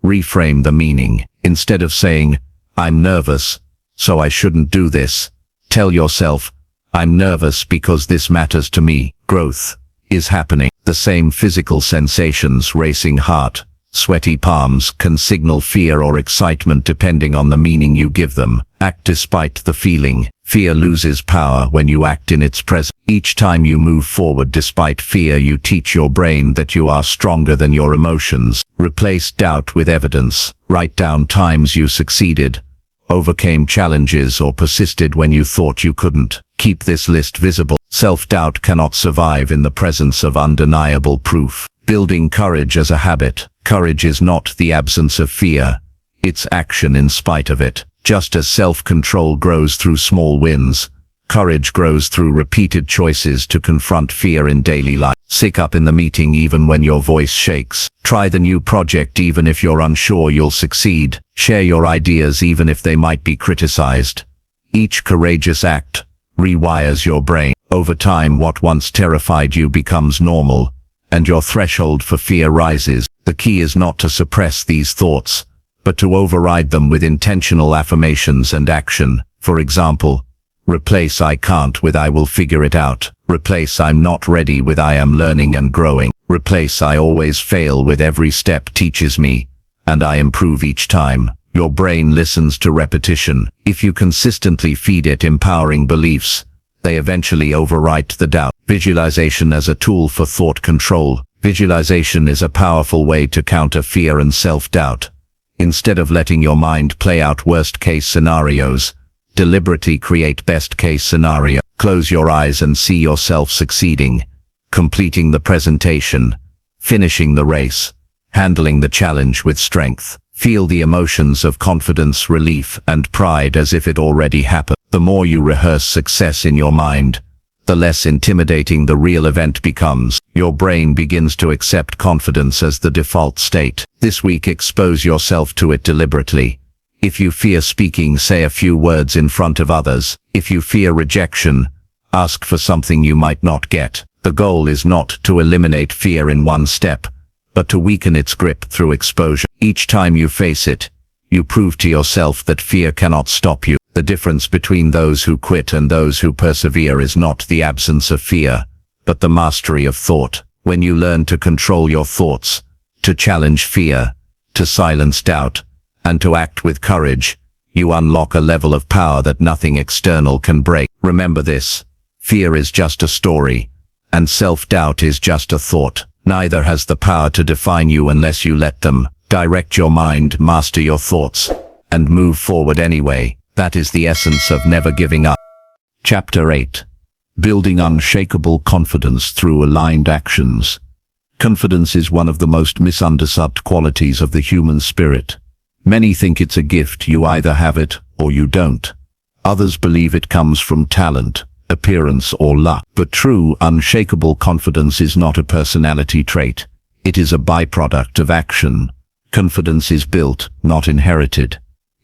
Reframe the meaning. Instead of saying, I'm nervous, so I shouldn't do this, tell yourself, I'm nervous because this matters to me. Growth is happening. The same physical sensations, racing heart, sweaty palms, can signal fear or excitement depending on the meaning you give them. Act despite the feeling. Fear loses power when you act in its presence. Each time you move forward despite fear, you teach your brain that you are stronger than your emotions. Replace doubt with evidence. Write down times you succeeded, overcame challenges, or persisted when you thought you couldn't. Keep this list visible. Self-doubt cannot survive in the presence of undeniable proof. Building courage as a habit. Courage is not the absence of fear. It's action in spite of it. Just as self-control grows through small wins, Courage grows through repeated choices to confront fear in daily life. Speak up in the meeting even when your voice shakes. Try the new project even if you're unsure you'll succeed. Share your ideas even if they might be criticized. Each courageous act rewires your brain. Over time, what once terrified you becomes normal, and your threshold for fear rises. The key is not to suppress these thoughts, but to override them with intentional affirmations and action. For example, replace "I can't" with "I will figure it out." Replace "I'm not ready" with "I am learning and growing." Replace "I always fail" with "Every step teaches me, and I improve each time." Your brain listens to repetition. If you consistently feed it empowering beliefs, they eventually overwrite the doubt. Visualization as a tool for thought control. Visualization is a powerful way to counter fear and self-doubt. Instead of letting your mind play out worst-case scenarios, deliberately create best-case scenario. Close your eyes and see yourself succeeding, completing the presentation, finishing the race, handling the challenge with strength. Feel the emotions of confidence, relief, and pride as if it already happened. The more you rehearse success in your mind, the less intimidating the real event becomes. Your brain begins to accept confidence as the default state. This week, expose yourself to it deliberately. If you fear speaking, say a few words in front of others. If you fear rejection, ask for something you might not get. The goal is not to eliminate fear in one step, but to weaken its grip through exposure. Each time you face it, you prove to yourself that fear cannot stop you. The difference between those who quit and those who persevere is not the absence of fear, but the mastery of thought. When you learn to control your thoughts, to challenge fear, to silence doubt, and to act with courage, you unlock a level of power that nothing external can break. Remember this: fear is just a story, and self-doubt is just a thought. Neither has the power to define you unless you let them. Direct your mind, master your thoughts, and move forward anyway. That is the essence of never giving up. Chapter 8. Building unshakable confidence through aligned actions. Confidence is one of the most misunderstood qualities of the human spirit. Many think it's a gift, you either have it or you don't. Others believe it comes from talent, appearance, or luck. But true, unshakable confidence is not a personality trait. It is a byproduct of action. Confidence is built, not inherited.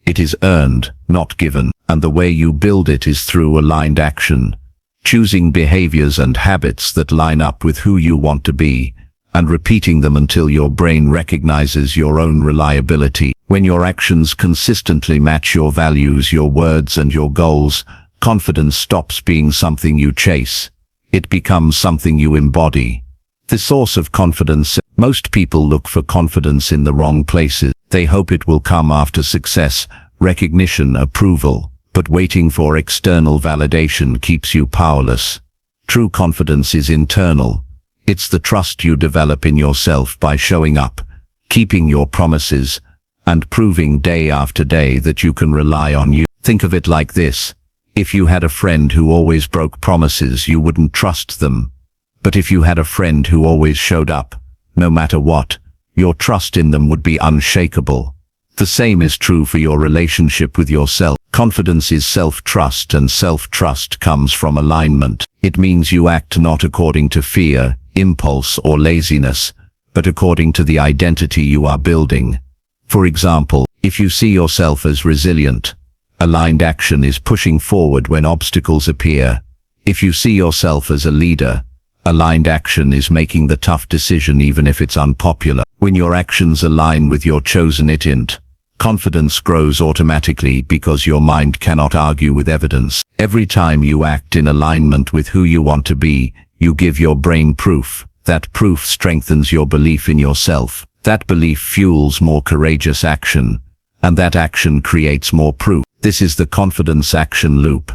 It is earned, not given, and the way you build it is through aligned action, choosing behaviors and habits that line up with who you want to be, and repeating them until your brain recognizes your own reliability. When your actions consistently match your values, your words, and your goals, confidence stops being something you chase. It becomes something you embody. The source of confidence. Most people look for confidence in the wrong places. They hope it will come after success, recognition, approval. But waiting for external validation keeps you powerless. True confidence is internal. It's the trust you develop in yourself by showing up, keeping your promises, and proving day after day that you can rely on you. Think of it like this: if you had a friend who always broke promises, you wouldn't trust them. But if you had a friend who always showed up, no matter what, your trust in them would be unshakable. The same is true for your relationship with yourself. Confidence is self-trust, and self-trust comes from alignment. It means you act not according to fear, impulse, or laziness, but according to the identity you are building. For example, if you see yourself as resilient, aligned action is pushing forward when obstacles appear. If you see yourself as a leader, aligned action is making the tough decision even if it's unpopular. When your actions align with your chosen intent, confidence grows automatically because your mind cannot argue with evidence. Every time you act in alignment with who you want to be, you give your brain proof. That proof strengthens your belief in yourself. That belief fuels more courageous action, and that action creates more proof. This is the confidence action loop.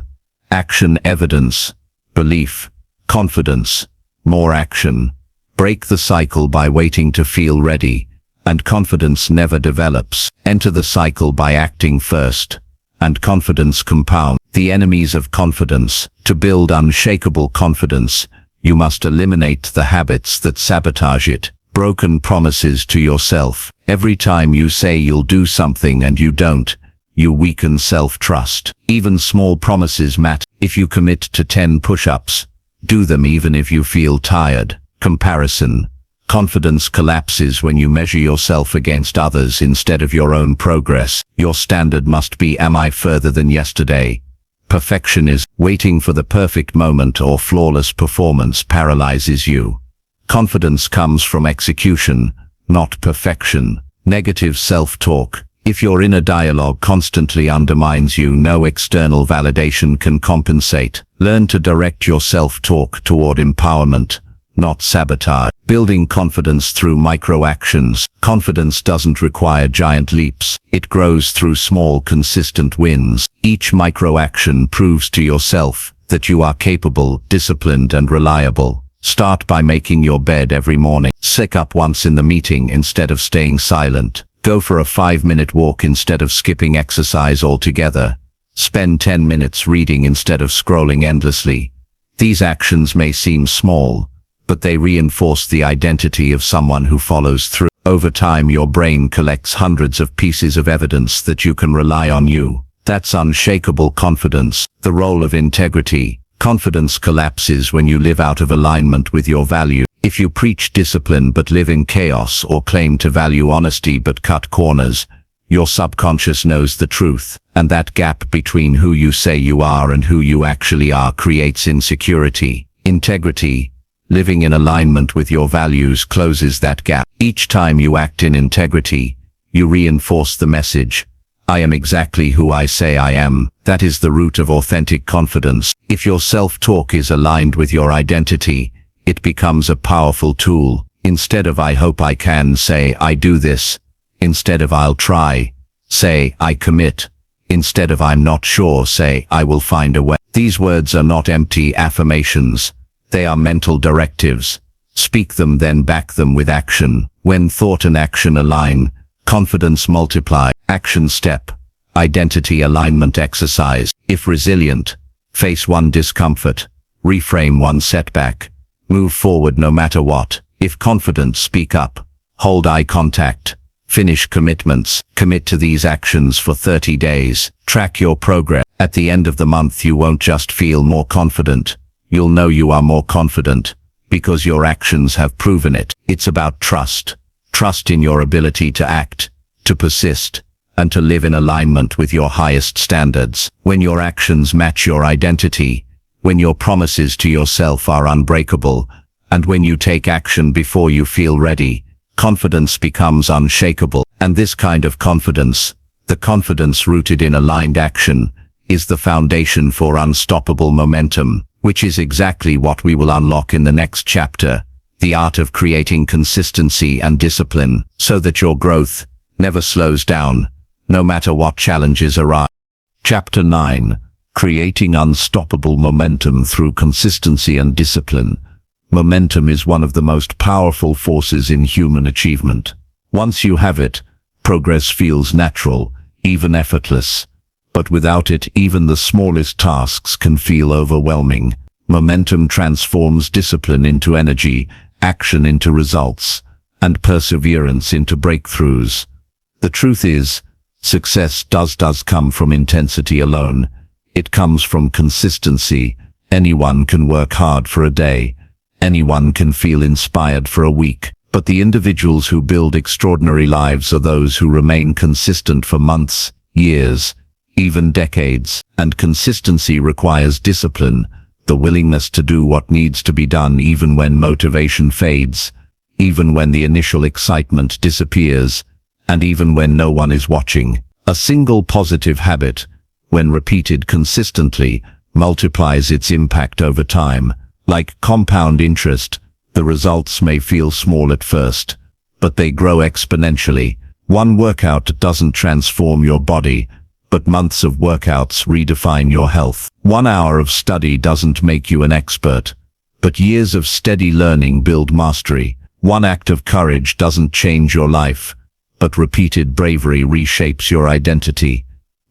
Action, evidence, belief, confidence, more action. Break the cycle by waiting to feel ready, and confidence never develops. Enter the cycle by acting first, and confidence compounds. The enemies of confidence. To build unshakable confidence, you must eliminate the habits that sabotage it. Broken promises to yourself. Every time you say you'll do something and you don't, you weaken self-trust. Even small promises matter. If you commit to 10 push-ups, do them even if you feel tired. Comparison. Confidence collapses when you measure yourself against others instead of your own progress. Your standard must be, am I further than yesterday? Perfection is waiting for the perfect moment or flawless performance paralyzes you. Confidence comes from execution, not perfection. Negative self-talk. If your inner dialogue constantly undermines you, no external validation can compensate. Learn to direct your self-talk toward empowerment, not sabotage. Building confidence through micro-actions. Confidence doesn't require giant leaps. It grows through small, consistent wins. Each micro-action proves to yourself that you are capable, disciplined, and reliable. Start by making your bed every morning. Speak up once in the meeting instead of staying silent. Go for a 5-minute walk instead of skipping exercise altogether. Spend 10 minutes reading instead of scrolling endlessly. These actions may seem small, but they reinforce the identity of someone who follows through. Over time, your brain collects hundreds of pieces of evidence that you can rely on you. That's unshakable confidence. The role of integrity. Confidence collapses when you live out of alignment with your value. If you preach discipline but live in chaos, or claim to value honesty but cut corners, your subconscious knows the truth, and that gap between who you say you are and who you actually are creates insecurity. Integrity. Living in alignment with your values closes that gap. Each time you act in integrity, you reinforce the message, I am exactly who I say I am. That is the root of authentic confidence. If your self-talk is aligned with your identity, it becomes a powerful tool. Instead of I hope I can, say I do this. Instead of I'll try, say I commit. Instead of I'm not sure, say I will find a way. These words are not empty affirmations. They are mental directives. Speak them, then back them with action. When thought and action align, confidence multiplies. Action step. Identity alignment exercise. If resilient, face one discomfort. Reframe one setback. Move forward no matter what. If confident, speak up. Hold eye contact. Finish commitments. Commit to these actions for 30 days. Track your progress. At the end of the month, you won't just feel more confident. You'll know you are more confident because your actions have proven it. It's about trust. Trust in your ability to act, to persist, and to live in alignment with your highest standards. When your actions match your identity, when your promises to yourself are unbreakable, and when you take action before you feel ready, confidence becomes unshakable. And this kind of confidence, the confidence rooted in aligned action, is the foundation for unstoppable momentum, which is exactly what we will unlock in the next chapter, the art of creating consistency and discipline, so that your growth never slows down, no matter what challenges arise. Chapter 9. Creating unstoppable momentum through consistency and discipline. Momentum is one of the most powerful forces in human achievement. Once you have it, progress feels natural, even effortless. But without it, even the smallest tasks can feel overwhelming. Momentum transforms discipline into energy, action into results, and perseverance into breakthroughs. The truth is, success does come from intensity alone. It comes from consistency. Anyone can work hard for a day. Anyone can feel inspired for a week. But the individuals who build extraordinary lives are those who remain consistent for months, years, even decades. And consistency requires discipline, the willingness to do what needs to be done even when motivation fades, even when the initial excitement disappears, and even when no one is watching. A single positive habit, when repeated consistently, multiplies its impact over time. Like compound interest, the results may feel small at first, but they grow exponentially. One workout doesn't transform your body, but months of workouts redefine your health. 1 hour of study doesn't make you an expert, but years of steady learning build mastery. One act of courage doesn't change your life, but repeated bravery reshapes your identity.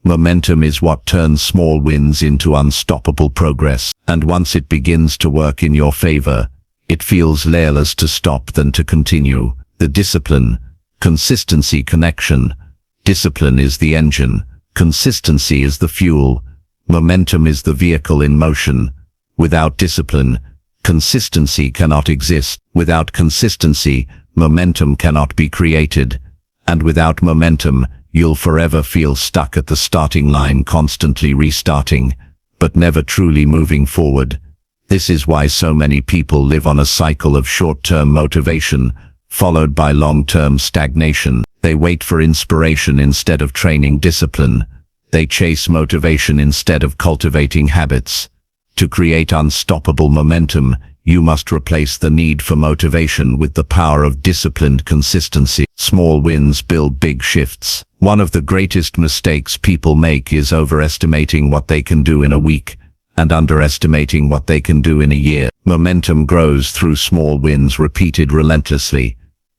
Momentum is what turns small wins into unstoppable progress, and once it begins to work in your favor, it feels less to stop than to continue. The discipline, consistency connection. Discipline is the engine, Consistency is the fuel. Momentum is the vehicle in motion. Without discipline, consistency cannot exist. Without consistency, momentum cannot be created. And without momentum, you'll forever feel stuck at the starting line, constantly restarting, but never truly moving forward. This is why so many people live on a cycle of short-term motivation, followed by long-term stagnation. They wait for inspiration instead of training discipline. They chase motivation instead of cultivating habits. To create unstoppable momentum, you must replace the need for motivation with the power of disciplined consistency. Small wins build big shifts. One of the greatest mistakes people make is overestimating what they can do in a week and underestimating what they can do in a year. Momentum grows through small wins repeated relentlessly.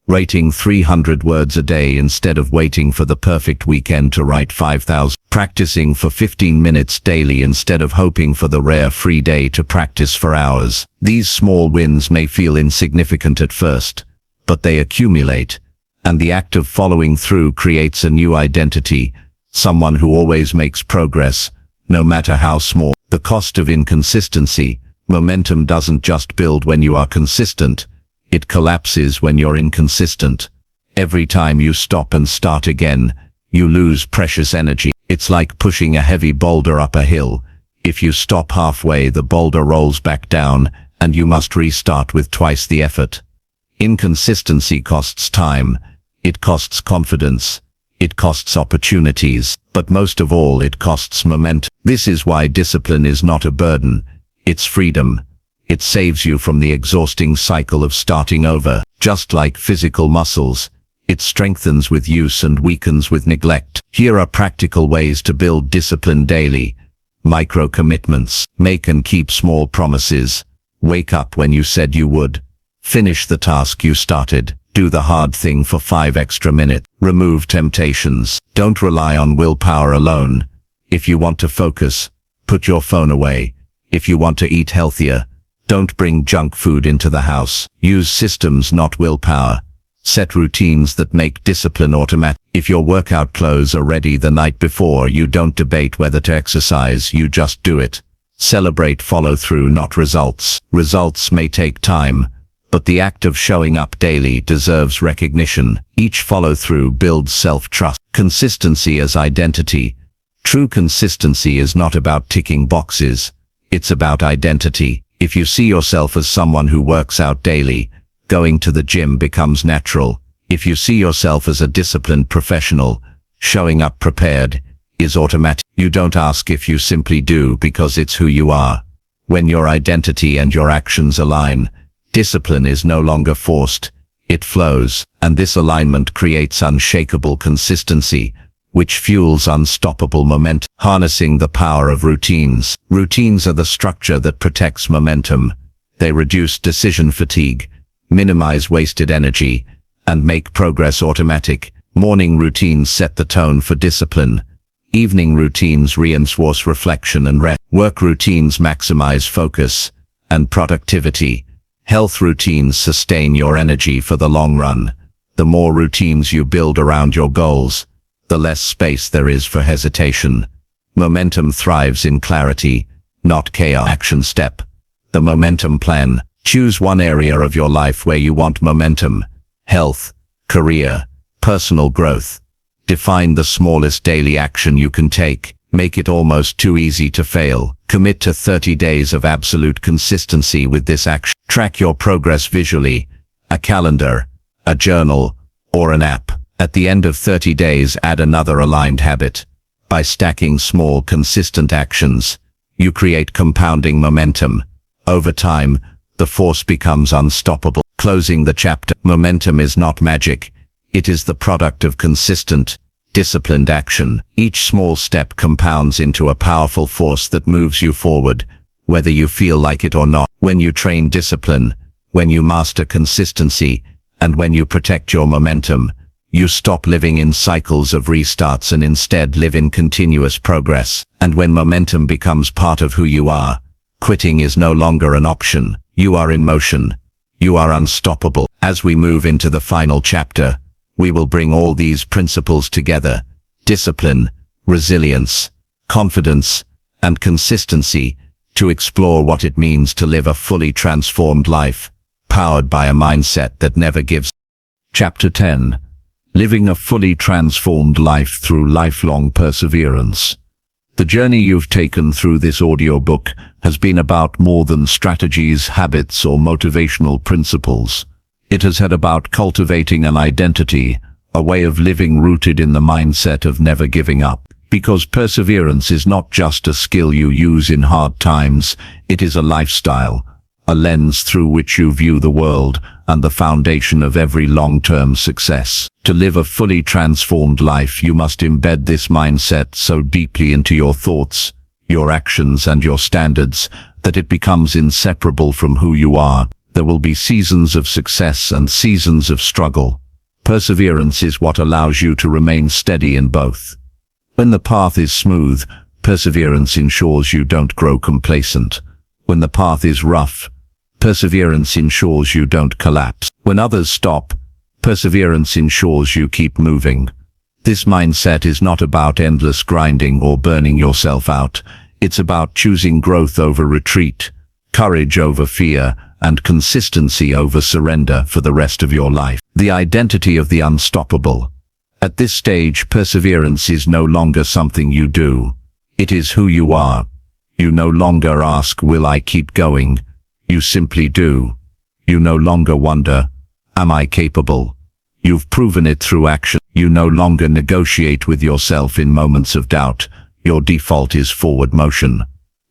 Writing 300 words a day instead of waiting for the perfect weekend to write 5,000. Practicing for 15 minutes daily instead of hoping for the rare free day to practice for hours. These small wins may feel insignificant at first, but they accumulate, and the act of following through creates a new identity, someone who always makes progress, no matter how small. The cost of inconsistency. Momentum doesn't just build when you are consistent. It collapses when you're inconsistent. Every time you stop and start again, you lose precious energy. It's like pushing a heavy boulder up a hill. If you stop halfway, the boulder rolls back down, and you must restart with twice the effort. Inconsistency costs time. It costs confidence. It costs opportunities. But most of all, it costs momentum. This is why discipline is not a burden. It's freedom. It saves you from the exhausting cycle of starting over. Just like physical muscles, it strengthens with use and weakens with neglect. Here are practical ways to build discipline daily. Micro commitments. Make and keep small promises. Wake up when you said you would. Finish the task you started. Do the hard thing for 5 extra minutes. Remove temptations. Don't rely on willpower alone. If you want to focus, put your phone away. If you want to eat healthier, don't bring junk food into the house. Use systems, not willpower. Set routines that make discipline automatic. If your workout clothes are ready the night before, you don't debate whether to exercise, you just do it. Celebrate follow-through, not results. Results may take time, but the act of showing up daily deserves recognition. Each follow-through builds self-trust. Consistency as identity. True consistency is not about ticking boxes. It's about identity. If you see yourself as someone who works out daily, going to the gym becomes natural. If you see yourself as a disciplined professional, showing up prepared is automatic. You don't ask if you simply do, because it's who you are. When your identity and your actions align, discipline is no longer forced, it flows, and this alignment creates unshakable consistency, which fuels unstoppable momentum. Harnessing the power of routines. Routines are the structure that protects momentum. They reduce decision fatigue, minimize wasted energy, and make progress automatic. Morning routines set the tone for discipline. Evening routines reinforce reflection and rest. Work routines maximize focus and productivity. Health routines sustain your energy for the long run. The more routines you build around your goals, the less space there is for hesitation. Momentum thrives in clarity, not chaos. Action step. The momentum plan. Choose one area of your life where you want momentum. Health, career, personal growth. Define the smallest daily action you can take. Make it almost too easy to fail. Commit to 30 days of absolute consistency with this action. Track your progress visually. A calendar, a journal, or an app. At the end of 30 days, add another aligned habit. By stacking small, consistent actions, you create compounding momentum. Over time, the force becomes unstoppable. Closing the chapter. Momentum is not magic. It is the product of consistent, disciplined action. Each small step compounds into a powerful force that moves you forward, whether you feel like it or not. When you train discipline, when you master consistency, and when you protect your momentum, you stop living in cycles of restarts and instead live in continuous progress. And when momentum becomes part of who you are, quitting is no longer an option. You are in motion. You are unstoppable. As we move into the final chapter, we will bring all these principles together: discipline, resilience, confidence, and consistency to explore what it means to live a fully transformed life, powered by a mindset that never gives. Chapter 10. Living a fully transformed life through lifelong perseverance. The journey you've taken through this audiobook has been about more than strategies, habits, or motivational principles. It has had about cultivating an identity, a way of living rooted in the mindset of never giving up. Because perseverance is not just a skill you use in hard times, it is a lifestyle, a lens through which you view the world, and the foundation of every long-term success. To live a fully transformed life, you must embed this mindset so deeply into your thoughts, your actions, and your standards that it becomes inseparable from who you are. There will be seasons of success and seasons of struggle. Perseverance is what allows you to remain steady in both. When the path is smooth, perseverance ensures you don't grow complacent. When the path is rough, perseverance ensures you don't collapse. When others stop, perseverance ensures you keep moving. This mindset is not about endless grinding or burning yourself out. It's about choosing growth over retreat, courage over fear, and consistency over surrender for the rest of your life. The identity of the unstoppable. At this stage, perseverance is no longer something you do. It is who you are. You no longer ask, will I keep going? You simply do. You no longer wonder, am I capable? You've proven it through action. You no longer negotiate with yourself in moments of doubt. Your default is forward motion.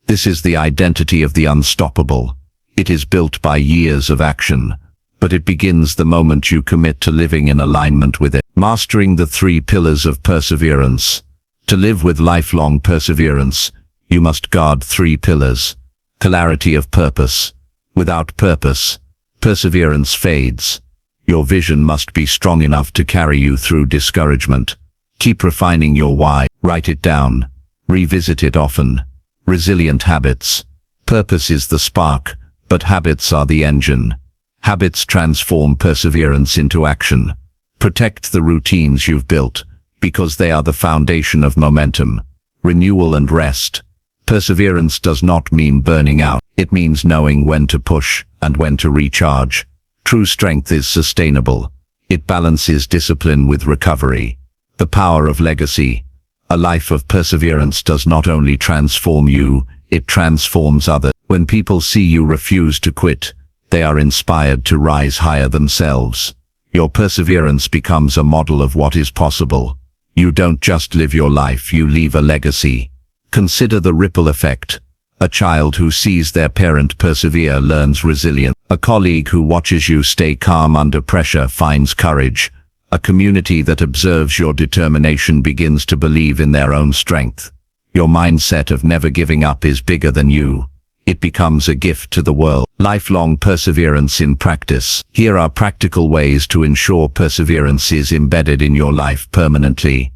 This is the identity of the unstoppable. It is built by years of action, but it begins the moment you commit to living in alignment with it. Mastering the 3 pillars of perseverance. To live with lifelong perseverance, you must guard 3 pillars. Clarity of purpose. Without purpose, perseverance fades. Your vision must be strong enough to carry you through discouragement. Keep refining your why. Write it down. Revisit it often. Resilient habits. Purpose is the spark, but habits are the engine. Habits transform perseverance into action. Protect the routines you've built, because they are the foundation of momentum, renewal, and rest. Perseverance does not mean burning out. It means knowing when to push and when to recharge. True strength is sustainable. It balances discipline with recovery. The power of legacy. A life of perseverance does not only transform you, it transforms others. When people see you refuse to quit, they are inspired to rise higher themselves. Your perseverance becomes a model of what is possible. You don't just live your life, you leave a legacy. Consider the ripple effect. A child who sees their parent persevere learns resilience. A colleague who watches you stay calm under pressure finds courage. A community that observes your determination begins to believe in their own strength. Your mindset of never giving up is bigger than you. It becomes a gift to the world. Lifelong perseverance in practice. Here are practical ways to ensure perseverance is embedded in your life permanently.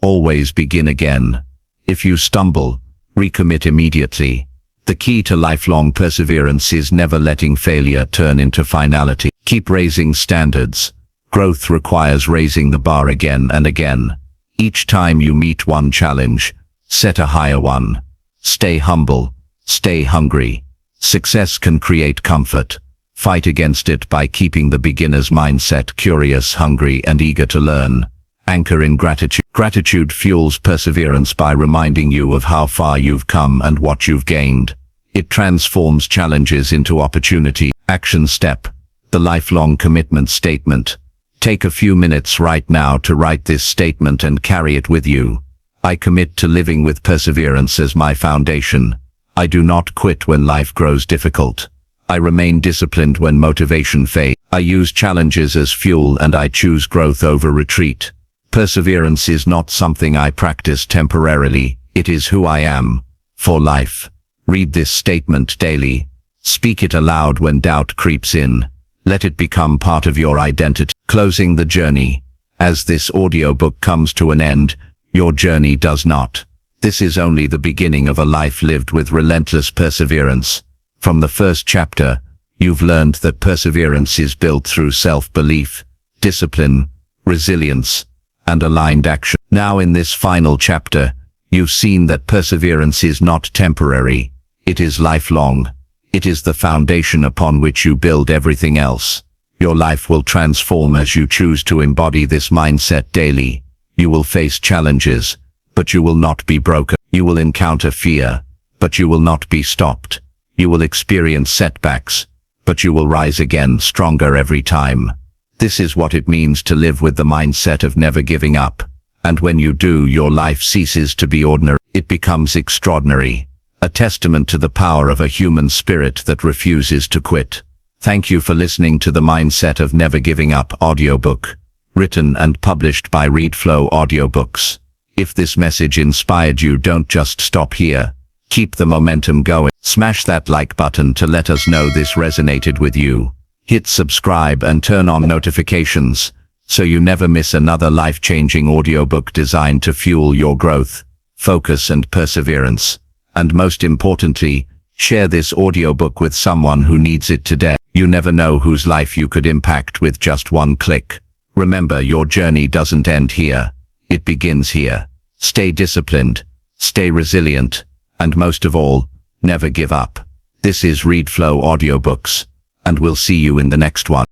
Always begin again. If you stumble, recommit immediately. The key to lifelong perseverance is never letting failure turn into finality. Keep raising standards. Growth requires raising the bar again and again. Each time you meet one challenge, set a higher one. Stay humble. Stay hungry. Success can create comfort. Fight against it by keeping the beginner's mindset curious, hungry, and eager to learn. Anchor in gratitude. Gratitude fuels perseverance by reminding you of how far you've come and what you've gained. It transforms challenges into opportunity. Action step. The lifelong commitment statement. Take a few minutes right now to write this statement and carry it with you. I commit to living with perseverance as my foundation. I do not quit when life grows difficult. I remain disciplined when motivation fades. I use challenges as fuel and I choose growth over retreat. Perseverance is not something I practice temporarily. It is who I am. For life. Read this statement daily. Speak it aloud when doubt creeps in. Let it become part of your identity. Closing the journey. As this audiobook comes to an end, your journey does not. This is only the beginning of a life lived with relentless perseverance. From the first chapter, you've learned that perseverance is built through self-belief, discipline, resilience, and aligned action. Now in this final chapter, you've seen that perseverance is not temporary. It is lifelong. It is the foundation upon which you build everything else. Your life will transform as you choose to embody this mindset daily. You will face challenges, but you will not be broken. You will encounter fear, but you will not be stopped. You will experience setbacks, but you will rise again stronger every time. This is what it means to live with the mindset of never giving up. And when you do, your life ceases to be ordinary. It becomes extraordinary, a testament to the power of a human spirit that refuses to quit. Thank you for listening to the Mindset of Never Giving Up audiobook, written and published by ReadFlow Audiobooks. If this message inspired you, don't just stop here. Keep the momentum going. Smash that like button to let us know this resonated with you. Hit subscribe and turn on notifications so you never miss another life-changing audiobook designed to fuel your growth, focus and perseverance. And most importantly, share this audiobook with someone who needs it today. You never know whose life you could impact with just one click. Remember, your journey doesn't end here. It begins here. Stay disciplined, stay resilient, and most of all, never give up. This is ReadFlow Audiobooks, and we'll see you in the next one.